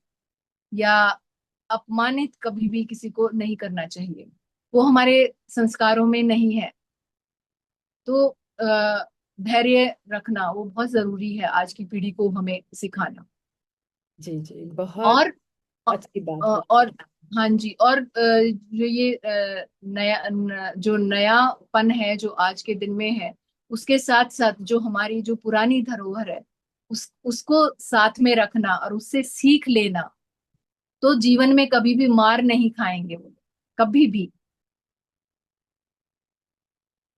या अपमानित कभी भी किसी को नहीं करना चाहिए। वो हमारे संस्कारों में नहीं है। तो धैर्य रखना वो बहुत जरूरी है आज की पीढ़ी को हमें सिखाना। जी जी, बहुत और अच्छी बात है। और हाँ जी, और जो ये जो नयापन है जो आज के दिन में है, उसके साथ साथ जो हमारी जो पुरानी धरोहर है उसको साथ में रखना और उससे सीख लेना, तो जीवन में कभी भी मार नहीं खाएंगे वो, कभी भी।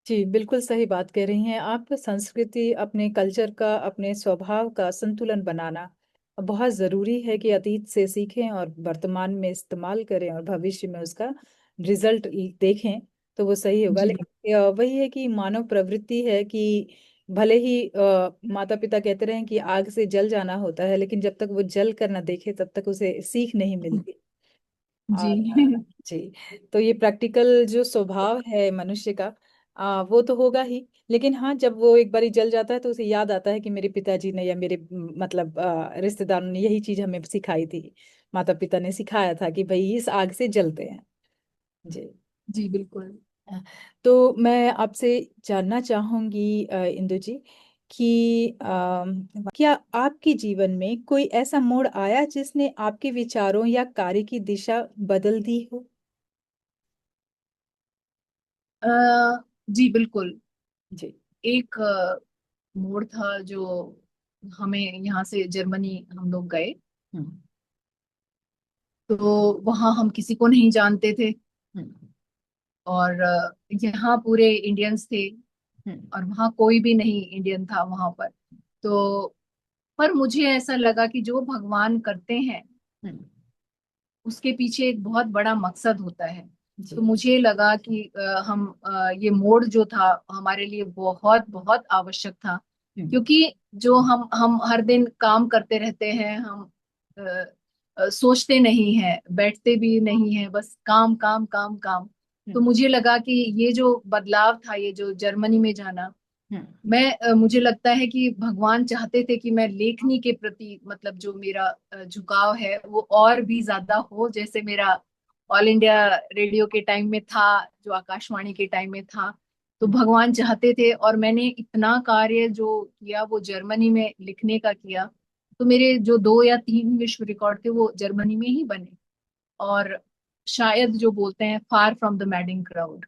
जी बिल्कुल सही बात कह रही हैं आप। संस्कृति, अपने कल्चर का, अपने स्वभाव का संतुलन बनाना बहुत ज़रूरी है कि अतीत से सीखें और वर्तमान में इस्तेमाल करें और भविष्य में उसका रिजल्ट देखें, तो वो सही होगा। जी लेकिन वही है कि मानव प्रवृत्ति है कि भले ही माता पिता कहते रहे कि आग से जल जाना होता है, लेकिन जब तक वो जल कर ना देखे तब तक उसे सीख नहीं मिलती। जी। और जी, तो ये प्रैक्टिकल जो स्वभाव है मनुष्य का, वो तो होगा ही। लेकिन हाँ, जब वो एक बारी जल जाता है तो उसे याद आता है कि मेरे पिताजी ने या मेरे मतलब रिश्तेदारों ने यही चीज हमें सिखाई थी। माता पिता ने सिखाया था कि भाई इस आग से जलते हैं। जी। जी बिल्कुल। अ, तो मैं आपसे जानना चाहूंगी इंदु जी कि क्या आपके जीवन में कोई ऐसा मोड़ आया जिसने आपके विचारों या कार्य की दिशा बदल दी हो? अ, जी बिल्कुल। जी। एक मोड़ था जो हमें यहाँ से जर्मनी हम लोग गए। हम्म। तो वहाँ हम किसी को नहीं जानते थे, हम्म। और यहाँ पूरे इंडियंस थे, हम्म। और वहाँ कोई भी नहीं इंडियन था वहाँ पर। तो पर मुझे ऐसा लगा कि जो भगवान करते हैं हम्म। उसके पीछे एक बहुत बड़ा मकसद होता है। जी। तो मुझे लगा कि ये मोड़ जो था हमारे लिए बहुत बहुत आवश्यक था। हम्म। क्योंकि जो हम हर दिन काम करते रहते हैं, हम अ, सोचते नहीं हैं, बैठते भी नहीं हैं, बस काम काम काम काम। तो हम्म। मुझे लगा कि ये जो बदलाव था, ये जो जर्मनी में जाना, हम्म। मुझे लगता है कि भगवान चाहते थे कि मैं लेखनी के प्रति, मतलब जो मेरा झुकाव है वो और भी ज्यादा हो, जैसे मेरा ऑल इंडिया रेडियो के टाइम में था, जो आकाशवाणी के टाइम में था। तो हम्म। भगवान चाहते थे, और मैंने इतना कार्य जो किया वो जर्मनी में लिखने का किया। तो मेरे जो 2 या 3 विश्व रिकॉर्ड थे वो जर्मनी में ही बने। और शायद जो बोलते हैं far from the madding crowd.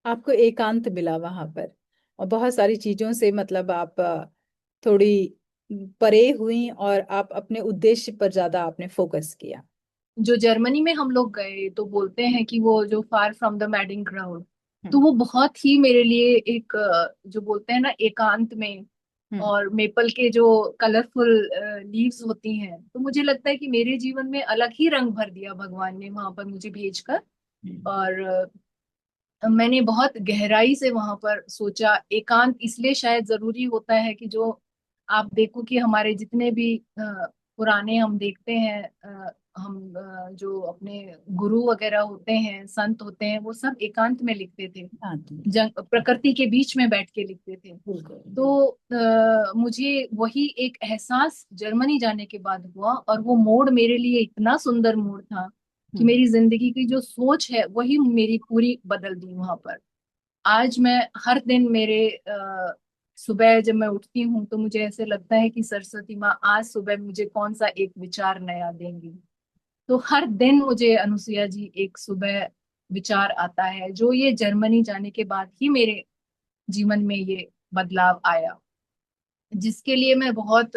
आपको एकांत मिला वहां पर, और बहुत सारी चीजों से मतलब आप थोड़ी परे हुई और आप अपने उद्देश्य पर ज्यादा आपने फोकस किया। जो जर्मनी में हम लोग गए तो बोलते हैं कि वो जो far from the madding crowd, तो हम्म। वो बहुत ही मेरे लिए एक जो बोलते हैं ना एकांत में, हम्म। और मेपल के जो कलरफुल लीव्स होती हैं, तो मुझे लगता है कि मेरे जीवन में अलग ही रंग भर दिया भगवान ने वहां पर मुझे भेजकर। हम्म। और मैंने बहुत गहराई से वहां पर सोचा। एकांत इसलिए शायद जरूरी होता है कि जो आप देखो कि हमारे जितने भी पुराने हम देखते हैं, हम जो अपने गुरु वगैरह होते हैं, संत होते हैं, वो सब एकांत में लिखते थे, हाँ तो प्रकृति के बीच में बैठ के लिखते थे। बिल्कुल। तो मुझे वही एक एहसास जर्मनी जाने के बाद हुआ, और वो मोड़ मेरे लिए इतना सुंदर मोड़ था कि हम्म। मेरी जिंदगी की जो सोच है वही मेरी पूरी बदल दी वहां पर। आज मैं हर दिन मेरे सुबह जब मैं उठती हूँ तो मुझे ऐसे लगता है कि सरस्वती माँ आज सुबह मुझे कौन सा एक विचार नया देंगी। तो हर दिन मुझे अनुसुईया जी एक सुबह विचार आता है, जो ये जर्मनी जाने के बाद ही मेरे जीवन में ये बदलाव आया, जिसके लिए मैं बहुत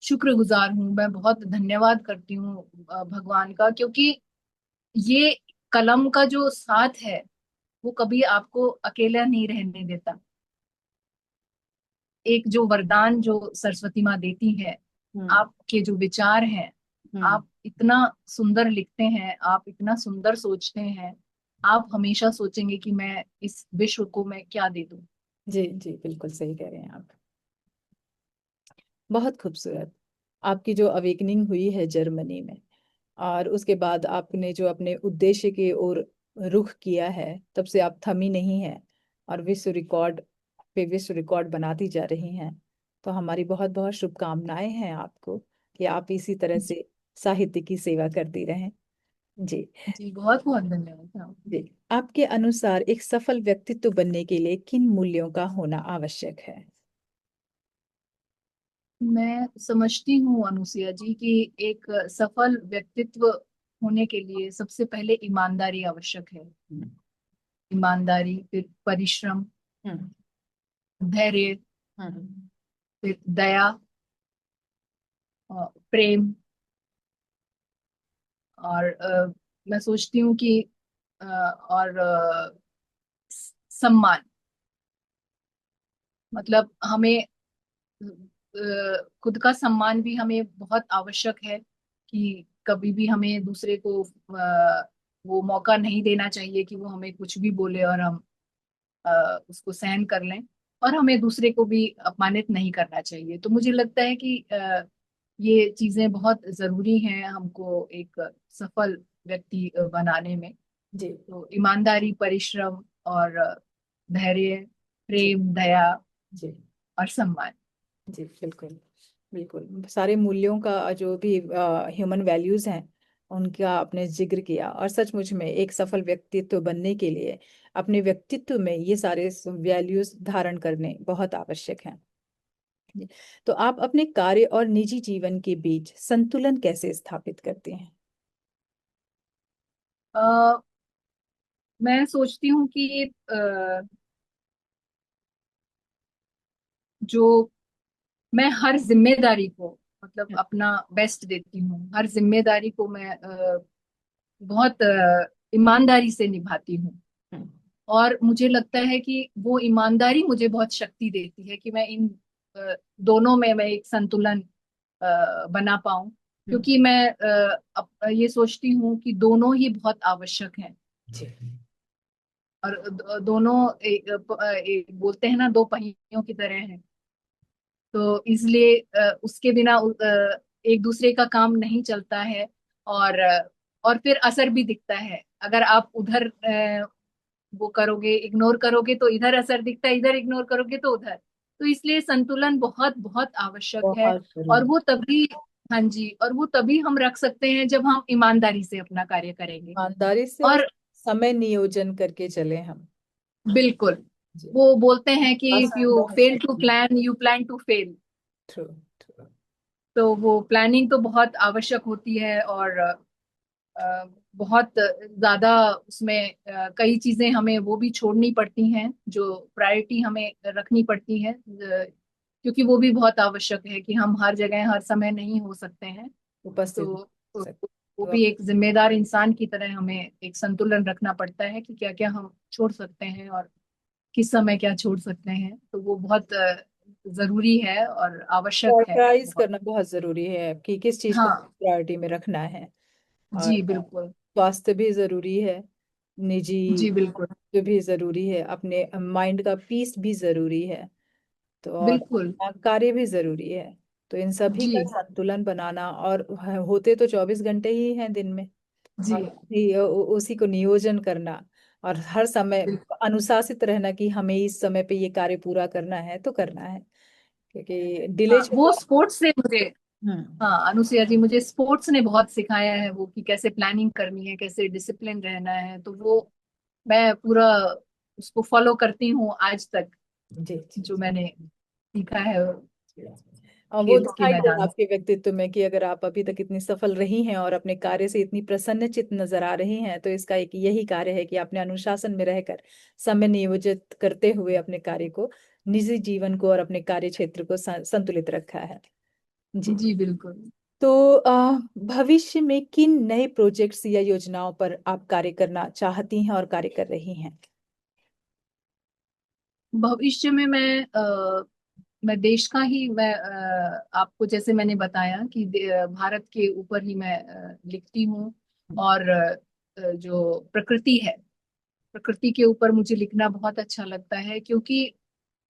शुक्रगुजार हूँ। मैं बहुत धन्यवाद करती हूँ भगवान का, क्योंकि ये कलम का जो साथ है वो कभी आपको अकेला नहीं रहने देता। एक जो वरदान जो सरस्वती माँ देती है, हम्म। आपके जो विचार हैं, हम्म। आप इतना सुंदर लिखते हैं, आप इतना सुंदर सोचते हैं, आप हमेशा सोचेंगे कि मैं इस विश्व को मैं क्या दे दूं। जी जी, बिल्कुल सही कह रहे हैं आप। बहुत खूबसूरत। आपकी जो अवेकनिंग हुई है जर्मनी में, और उसके बाद आपने जो अपने उद्देश्य की ओर रुख किया है, तब से आप थमी नहीं है और विश्व रिकॉर्ड पे विश्व रिकॉर्ड बनाती जा रही हैं। तो हमारी बहुत बहुत शुभकामनाएं हैं आपको कि आप इसी तरह से साहित्य की सेवा करती रहें। जी। जी, बहुत बहुत धन्यवाद। हाँ। जी, आपके अनुसार एक सफल व्यक्तित्व बनने के लिए किन मूल्यों का होना आवश्यक है? मैं समझती हूँ अनुसुईया जी कि एक सफल व्यक्तित्व होने के लिए सबसे पहले ईमानदारी आवश्यक है। हम्म। ईमानदारी, फिर परिश्रम, हम्म। धैर्य, हम्म। फिर दया, प्रेम, और मैं सोचती हूँ कि और सम्मान। मतलब हमें खुद का सम्मान भी हमें बहुत आवश्यक है कि कभी भी हमें दूसरे को वो मौका नहीं देना चाहिए कि वो हमें कुछ भी बोले और हम उसको सहन कर लें, और हमें दूसरे को भी अपमानित नहीं करना चाहिए। तो मुझे लगता है कि ये चीजें बहुत जरूरी हैं हमको एक सफल व्यक्ति बनाने में। जी। तो ईमानदारी, परिश्रम, और धैर्य, जी। प्रेम, दया जी। और सम्मान। जी, बिल्कुल। बिल्कुल सारे मूल्यों का जो भी ह्यूमन वैल्यूज हैं उनका आपने जिक्र किया, और सचमुच में एक सफल व्यक्तित्व बनने के लिए अपने व्यक्तित्व में ये सारे वैल्यूज धारण करने बहुत आवश्यक हैं। जी। तो आप अपने कार्य और निजी जीवन के बीच संतुलन कैसे स्थापित करते हैं? अ, मैं सोचती हूँ कि जो मैं हर जिम्मेदारी को, मतलब अपना बेस्ट देती हूँ, हर जिम्मेदारी को मैं बहुत ईमानदारी से निभाती हूँ। हम्म। और मुझे लगता है कि वो ईमानदारी मुझे बहुत शक्ति देती है कि मैं इन दोनों में मैं एक संतुलन बना पाऊं। हम्म। क्योंकि मैं ये सोचती हूँ कि दोनों ही बहुत आवश्यक हैं। जी। और दोनों एक बोलते हैं ना, दो पहियों की तरह हैं। तो इसलिए उसके बिना एक दूसरे का काम नहीं चलता है। और और फिर असर भी दिखता है। अगर आप उधर वो करोगे, इग्नोर करोगे, तो इधर असर दिखता है, इधर इग्नोर करोगे तो उधर। तो इसलिए संतुलन बहुत बहुत आवश्यक है। बहुत और जरूरी। वो तभी, हाँ जी, और वो तभी हम रख सकते हैं जब हम ईमानदारी से अपना कार्य करेंगे। ईमानदारी से और और समय नियोजन करके चले हम। बिल्कुल, जी। वो बोलते हैं कि इफ यू फेल टू असंभव। Plan, you plan to fail. True. True. तो वो प्लानिंग तो बहुत आवश्यक होती है। और बहुत ज्यादा उसमें कई चीजें हमें वो भी छोड़नी पड़ती हैं जो प्रायोरिटी हमें रखनी पड़ती है, क्योंकि वो भी बहुत आवश्यक है कि हम हर जगह हर समय नहीं हो सकते हैं। उपस्थित तो, हो तो सकते। वो तो भी एक जिम्मेदार इंसान की तरह हमें एक संतुलन रखना पड़ता है कि क्या क्या हम छोड़ सकते हैं और किस समय क्या छोड़ सकते हैं। तो वो बहुत जरूरी है और आवश्यक है प्रायोरिटाइज बहुत। करना बहुत जरूरी है कि किस चीज को हाँ प्रायोरिटी में रखना है। और जी बिल्कुल। स्वास्थ्य भी जरूरी है, निजी जी बिल्कुल। जो भी जरूरी है, अपने माइंड का पीस भी जरूरी है। तो और बिल्कुल। कार्य भी जरूरी है। तो इन सभी का जी संतुलन बनाना, और होते तो 24 घंटे ही हैं दिन में, जी और उसी को नियोजन करना, और हर समय बिल्कुल। अनुशासित रहना कि हमें इस समय पे ये कार्य पूरा करना है तो करना है, क्योंकि डिले हाँ, वो छोड़ा। स्पोर्ट्स से मुझे, हम्म। हाँ अनुसुईया जी, मुझे स्पोर्ट्स ने बहुत सिखाया है वो कि कैसे प्लानिंग करनी है, कैसे डिसिप्लिन रहना है। तो वो मैं पूरा उसको फॉलो करती हूँ आज तक, जी। जी। जो मैंने सीखा है जी। और वो खेल के दिखाई देगा मैदान आपके व्यक्तित्व में कि अगर आप अभी तक इतनी सफल रही हैं और अपने कार्य से इतनी प्रसन्नचित्त नजर आ रही हैं, तो इसका एक यही कार्य है कि आपने अनुशासन में रहकर समय नियोजित करते हुए अपने कार्य को, निजी जीवन को और अपने कार्य क्षेत्र को संतुलित रखा है। में। जी। जी बिल्कुल। तो भविष्य में किन नए प्रोजेक्ट्स या योजनाओं पर आप कार्य करना चाहती हैं और कार्य कर रही हैं? भविष्य में मैं देश का ही, मैं आपको जैसे मैंने बताया कि भारत के ऊपर ही मैं लिखती हूँ। और जो प्रकृति है, प्रकृति के ऊपर मुझे लिखना बहुत अच्छा लगता है, क्योंकि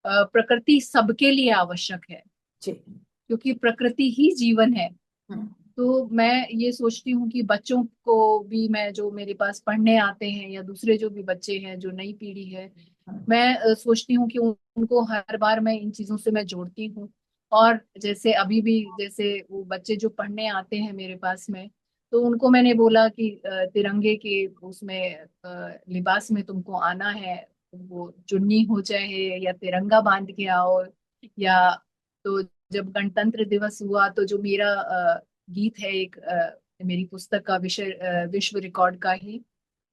प्रकृति सबके लिए आवश्यक है। जी। क्योंकि प्रकृति ही जीवन है। हम्म। तो मैं ये सोचती हूँ कि बच्चों को भी, मैं जो मेरे पास पढ़ने आते हैं या दूसरे जो भी बच्चे हैं, जो नई पीढ़ी है, हम्म। मैं सोचती हूँ कि उनको हर बार मैं इन चीजों से मैं जोड़ती हूँ। और जैसे अभी भी जैसे वो बच्चे जो पढ़ने आते हैं मेरे पास में, तो उनको मैंने बोला कि तिरंगे के उसमें लिबास में तुमको आना है, वो चुन्नी हो चाहे या तिरंगा बांध के आओ। या तो जब गणतंत्र दिवस हुआ तो जो मेरा गीत है एक मेरी पुस्तक का विषय विश्व रिकॉर्ड का ही,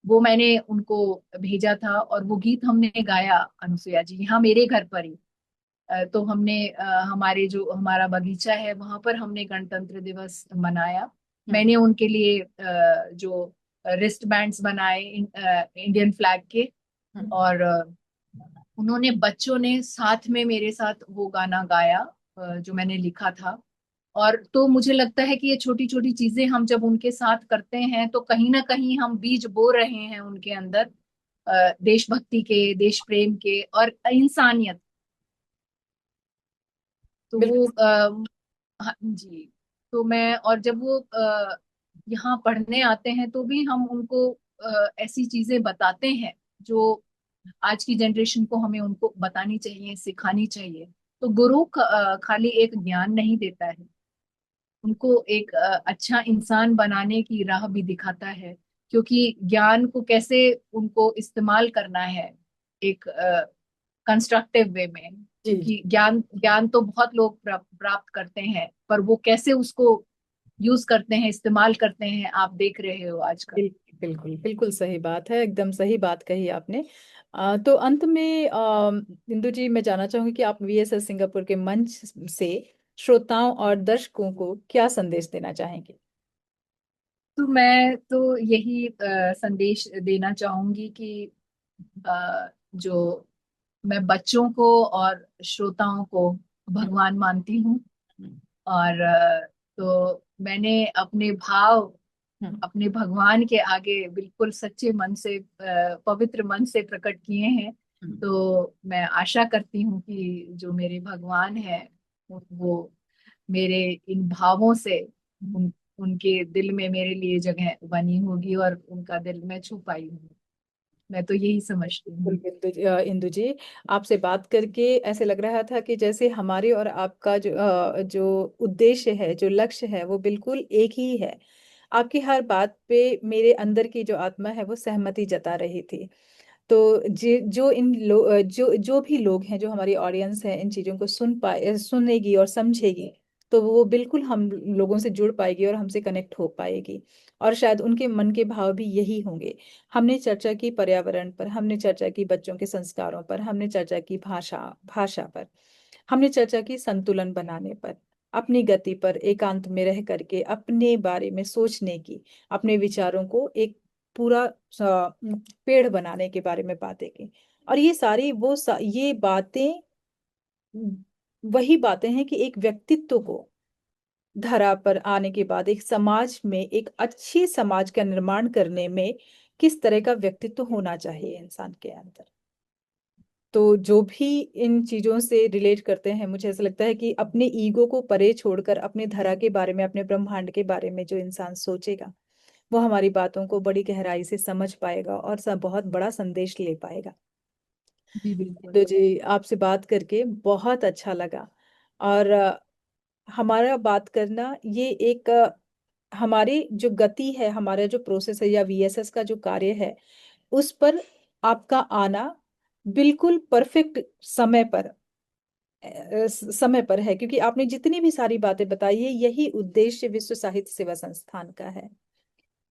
वो मैंने उनको भेजा था और वो गीत हमने गाया अनुसुया जी यहाँ मेरे घर पर ही। तो हमने हमारे जो हमारा बगीचा है वहां पर हमने गणतंत्र दिवस मनाया। हम्म। मैंने उनके लिए जो रिस्ट बैंड्स बनाए इंडियन फ्लैग के। हम्म। और उन्होंने बच्चों ने साथ में मेरे साथ वो गाना गाया जो मैंने लिखा था। और तो मुझे लगता है कि ये छोटी छोटी चीजें हम जब उनके साथ करते हैं तो कहीं ना कहीं हम बीज बो रहे हैं उनके अंदर देशभक्ति के, देश प्रेम के और इंसानियत। तो वो बिल्कुल। हाँ जी। तो मैं और जब वो यहाँ पढ़ने आते हैं तो भी हम उनको ऐसी चीजें बताते हैं जो आज की जनरेशन को हमें उनको बतानी चाहिए, सिखानी चाहिए। तो गुरु खाली एक ज्ञान नहीं देता है, उनको एक अच्छा इंसान बनाने की राह भी दिखाता है। क्योंकि ज्ञान को कैसे उनको इस्तेमाल करना है एक कंस्ट्रक्टिव वे में। जी जी। क्योंकि ज्ञान ज्ञान तो बहुत लोग प्राप्त करते हैं, पर वो कैसे उसको यूज करते हैं, इस्तेमाल करते हैं, आप देख रहे हो आजकल। बिल्कुल बिल्कुल बिल्कुल सही बात है, एकदम सही बात कही आपने। तो अंत में इंदु जी, मैं जानना चाहूंगी कि आप वीएसएस सिंगापुर के मंच से श्रोताओं और दर्शकों को क्या संदेश देना चाहेंगे? तो मैं तो यही संदेश देना चाहूंगी कि जो मैं बच्चों को और श्रोताओं को हम्म। भगवान मानती हूँ। हम्म। और तो मैंने अपने भाव हम्म। अपने भगवान के आगे बिल्कुल सच्चे मन से पवित्र मन से प्रकट किए हैं। हम्म। तो मैं आशा करती हूँ कि जो मेरे भगवान है वो मेरे इन भावों से उनके दिल में मेरे लिए जगह बनी होगी और उनका दिल में छू पाई हूँ। मैं तो यही समझती हूँ। बिल्कुल इंदु जी, आपसे बात करके ऐसे लग रहा था कि जैसे हमारे और आपका जो उद्देश्य है, जो लक्ष्य है, वो बिल्कुल एक ही है। आपकी हर बात पे मेरे अंदर की जो आत्मा है वो सहमति जता रही थी। तो जो जो जो भी लोग हैं, जो हमारी ऑडियंस है, इन चीजों को सुनेगी और समझेगी, तो वो बिल्कुल हम लोगों से जुड़ पाएगी और हमसे कनेक्ट हो पाएगी। और शायद उनके मन के भाव भी यही होंगे। हमने चर्चा की पर्यावरण पर, हमने चर्चा की बच्चों के संस्कारों पर, हमने चर्चा की भाषा भाषा पर, हमने चर्चा की संतुलन बनाने पर, अपनी गति पर एकांत में रह करके अपने बारे में सोचने की, अपने विचारों को एक पूरा पेड़ बनाने के बारे में बातें की। और ये सारी ये बातें वही बातें हैं कि एक व्यक्तित्व को धरा पर आने के बाद एक समाज में, एक अच्छी समाज का निर्माण करने में किस तरह का व्यक्तित्व होना चाहिए इंसान के अंदर। तो जो भी इन चीजों से रिलेट करते हैं, मुझे ऐसा लगता है कि अपने ईगो को परे छोड़कर अपने धरा के बारे में, अपने ब्रह्मांड के बारे में जो इंसान सोचेगा, वो हमारी बातों को बड़ी गहराई से समझ पाएगा और बहुत बड़ा संदेश ले पाएगा। जी बिल्कुल। तो जी, आपसे बात करके बहुत अच्छा लगा। और हमारा बात करना ये एक हमारी जो गति है, हमारा जो प्रोसेस है या वीएसएस का जो कार्य है, उस पर आपका आना बिल्कुल परफेक्ट समय पर है, क्योंकि आपने जितनी भी सारी बातें बताई है, यही उद्देश्य विश्व साहित्य सेवा संस्थान का है।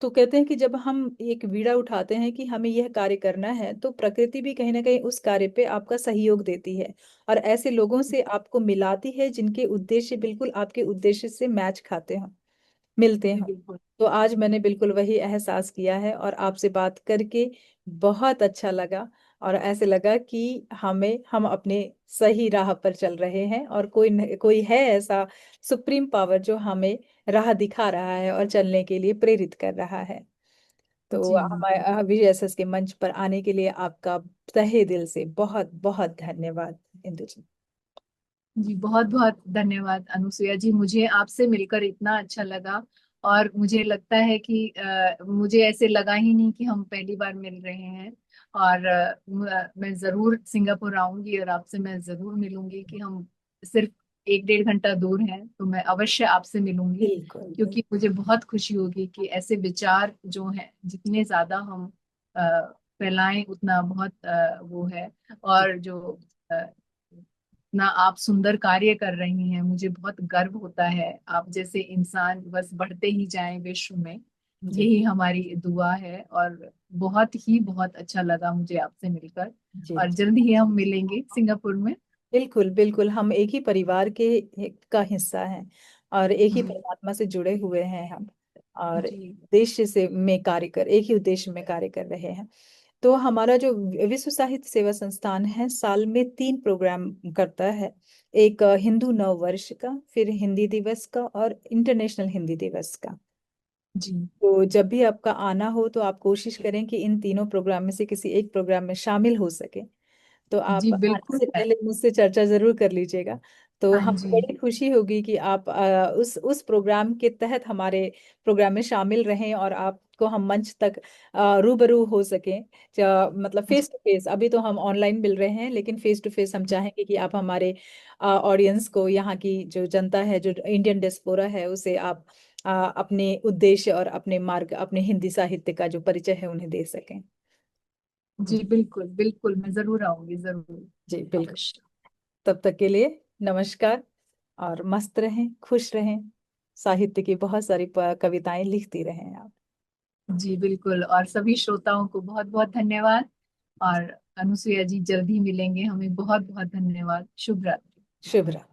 तो कहते हैं कि जब हम एक बीड़ा उठाते हैं कि हमें यह कार्य करना है, तो प्रकृति भी कहीं ना कहीं उस कार्य पे आपका सहयोग देती है और ऐसे लोगों से आपको मिलाती है जिनके उद्देश्य बिल्कुल आपके उद्देश्य से मैच खाते हो, मिलते जी हो। बिल्कुल। तो आज मैंने बिल्कुल वही एहसास किया है और आपसे बात करके बहुत अच्छा लगा। और ऐसे लगा कि हम अपने सही राह पर चल रहे हैं और कोई है ऐसा सुप्रीम पावर जो हमें राह दिखा रहा है और चलने के लिए प्रेरित कर रहा है। तो जी बिल्कुल। हमारे वीएसएस के मंच पर आने के लिए आपका तहे दिल से बहुत बहुत धन्यवाद इंदु जी। जी बहुत बहुत धन्यवाद अनुसुया जी, मुझे आपसे मिलकर इतना अच्छा लगा। और मुझे लगता है कि मुझे ऐसे लगा ही नहीं कि हम पहली बार मिल रहे हैं। और मैं जरूर सिंगापुर आऊंगी और आपसे मैं जरूर मिलूंगी कि हम सिर्फ एक डेढ़ घंटा दूर है, तो मैं अवश्य आपसे मिलूंगी। बिल्कुल बिल्कुल। क्योंकि मुझे बहुत खुशी होगी कि ऐसे विचार जो हैं, जितने ज्यादा हम फैलाएं उतना बहुत वो है। जी और जो ना आप सुंदर कार्य कर रही हैं, मुझे बहुत गर्व होता है। आप जैसे इंसान बस बढ़ते ही जाएं विश्व में, जी यही हमारी दुआ है। और बहुत अच्छा लगा मुझे आपसे मिलकर। जी और जी। जल्दी ही हम मिलेंगे सिंगापुर में। बिल्कुल बिल्कुल, हम एक ही परिवार का हिस्सा हैं और एक ही जी परमात्मा से जुड़े हुए हैं हम। और जी उद्देश्य से में कार्य कर एक ही उद्देश्य में कार्य कर रहे हैं। तो हमारा जो विश्व साहित्य सेवा संस्थान है, साल में 3 प्रोग्राम करता है। एक हिंदू नव वर्ष का, फिर हिंदी दिवस का और इंटरनेशनल हिंदी दिवस का। जी तो जब भी आपका आना हो तो आप कोशिश करें कि इन तीनों प्रोग्राम में से किसी एक प्रोग्राम में शामिल हो सके। तो जी आप आने बिल्कुल से है। पहले मुझसे चर्चा जरूर कर लीजिएगा। तो हाँ हमें जी। बड़ी खुशी होगी कि आप उस प्रोग्राम के तहत हमारे प्रोग्राम में शामिल रहें और आपको हम मंच तक रूबरू हो सकें। मतलब जी फेस टू फेस, अभी तो हम ऑनलाइन मिल रहे हैं, लेकिन फेस टू फेस हम चाहेंगे कि आप हमारे ऑडियंस को, यहाँ की जो जनता है, जो इंडियन डियास्पोरा है, उसे आप अपने उद्देश्य और अपने मार्ग, अपने हिंदी साहित्य का जो परिचय है उन्हें दे सकें। जी बिल्कुल बिल्कुल, मैं जरूर आऊंगी, जरूर। जी बिल्कुल। अवश्य। तब तक के लिए नमस्कार, और मस्त रहें, खुश रहें, साहित्य की बहुत सारी कविताएं लिखती रहें आप। जी बिल्कुल, और सभी श्रोताओं को बहुत बहुत धन्यवाद। और अनुसुईया जी, जल्दी मिलेंगे, हमें बहुत बहुत धन्यवाद। शुभ रात्रि। शुभ रात्रि।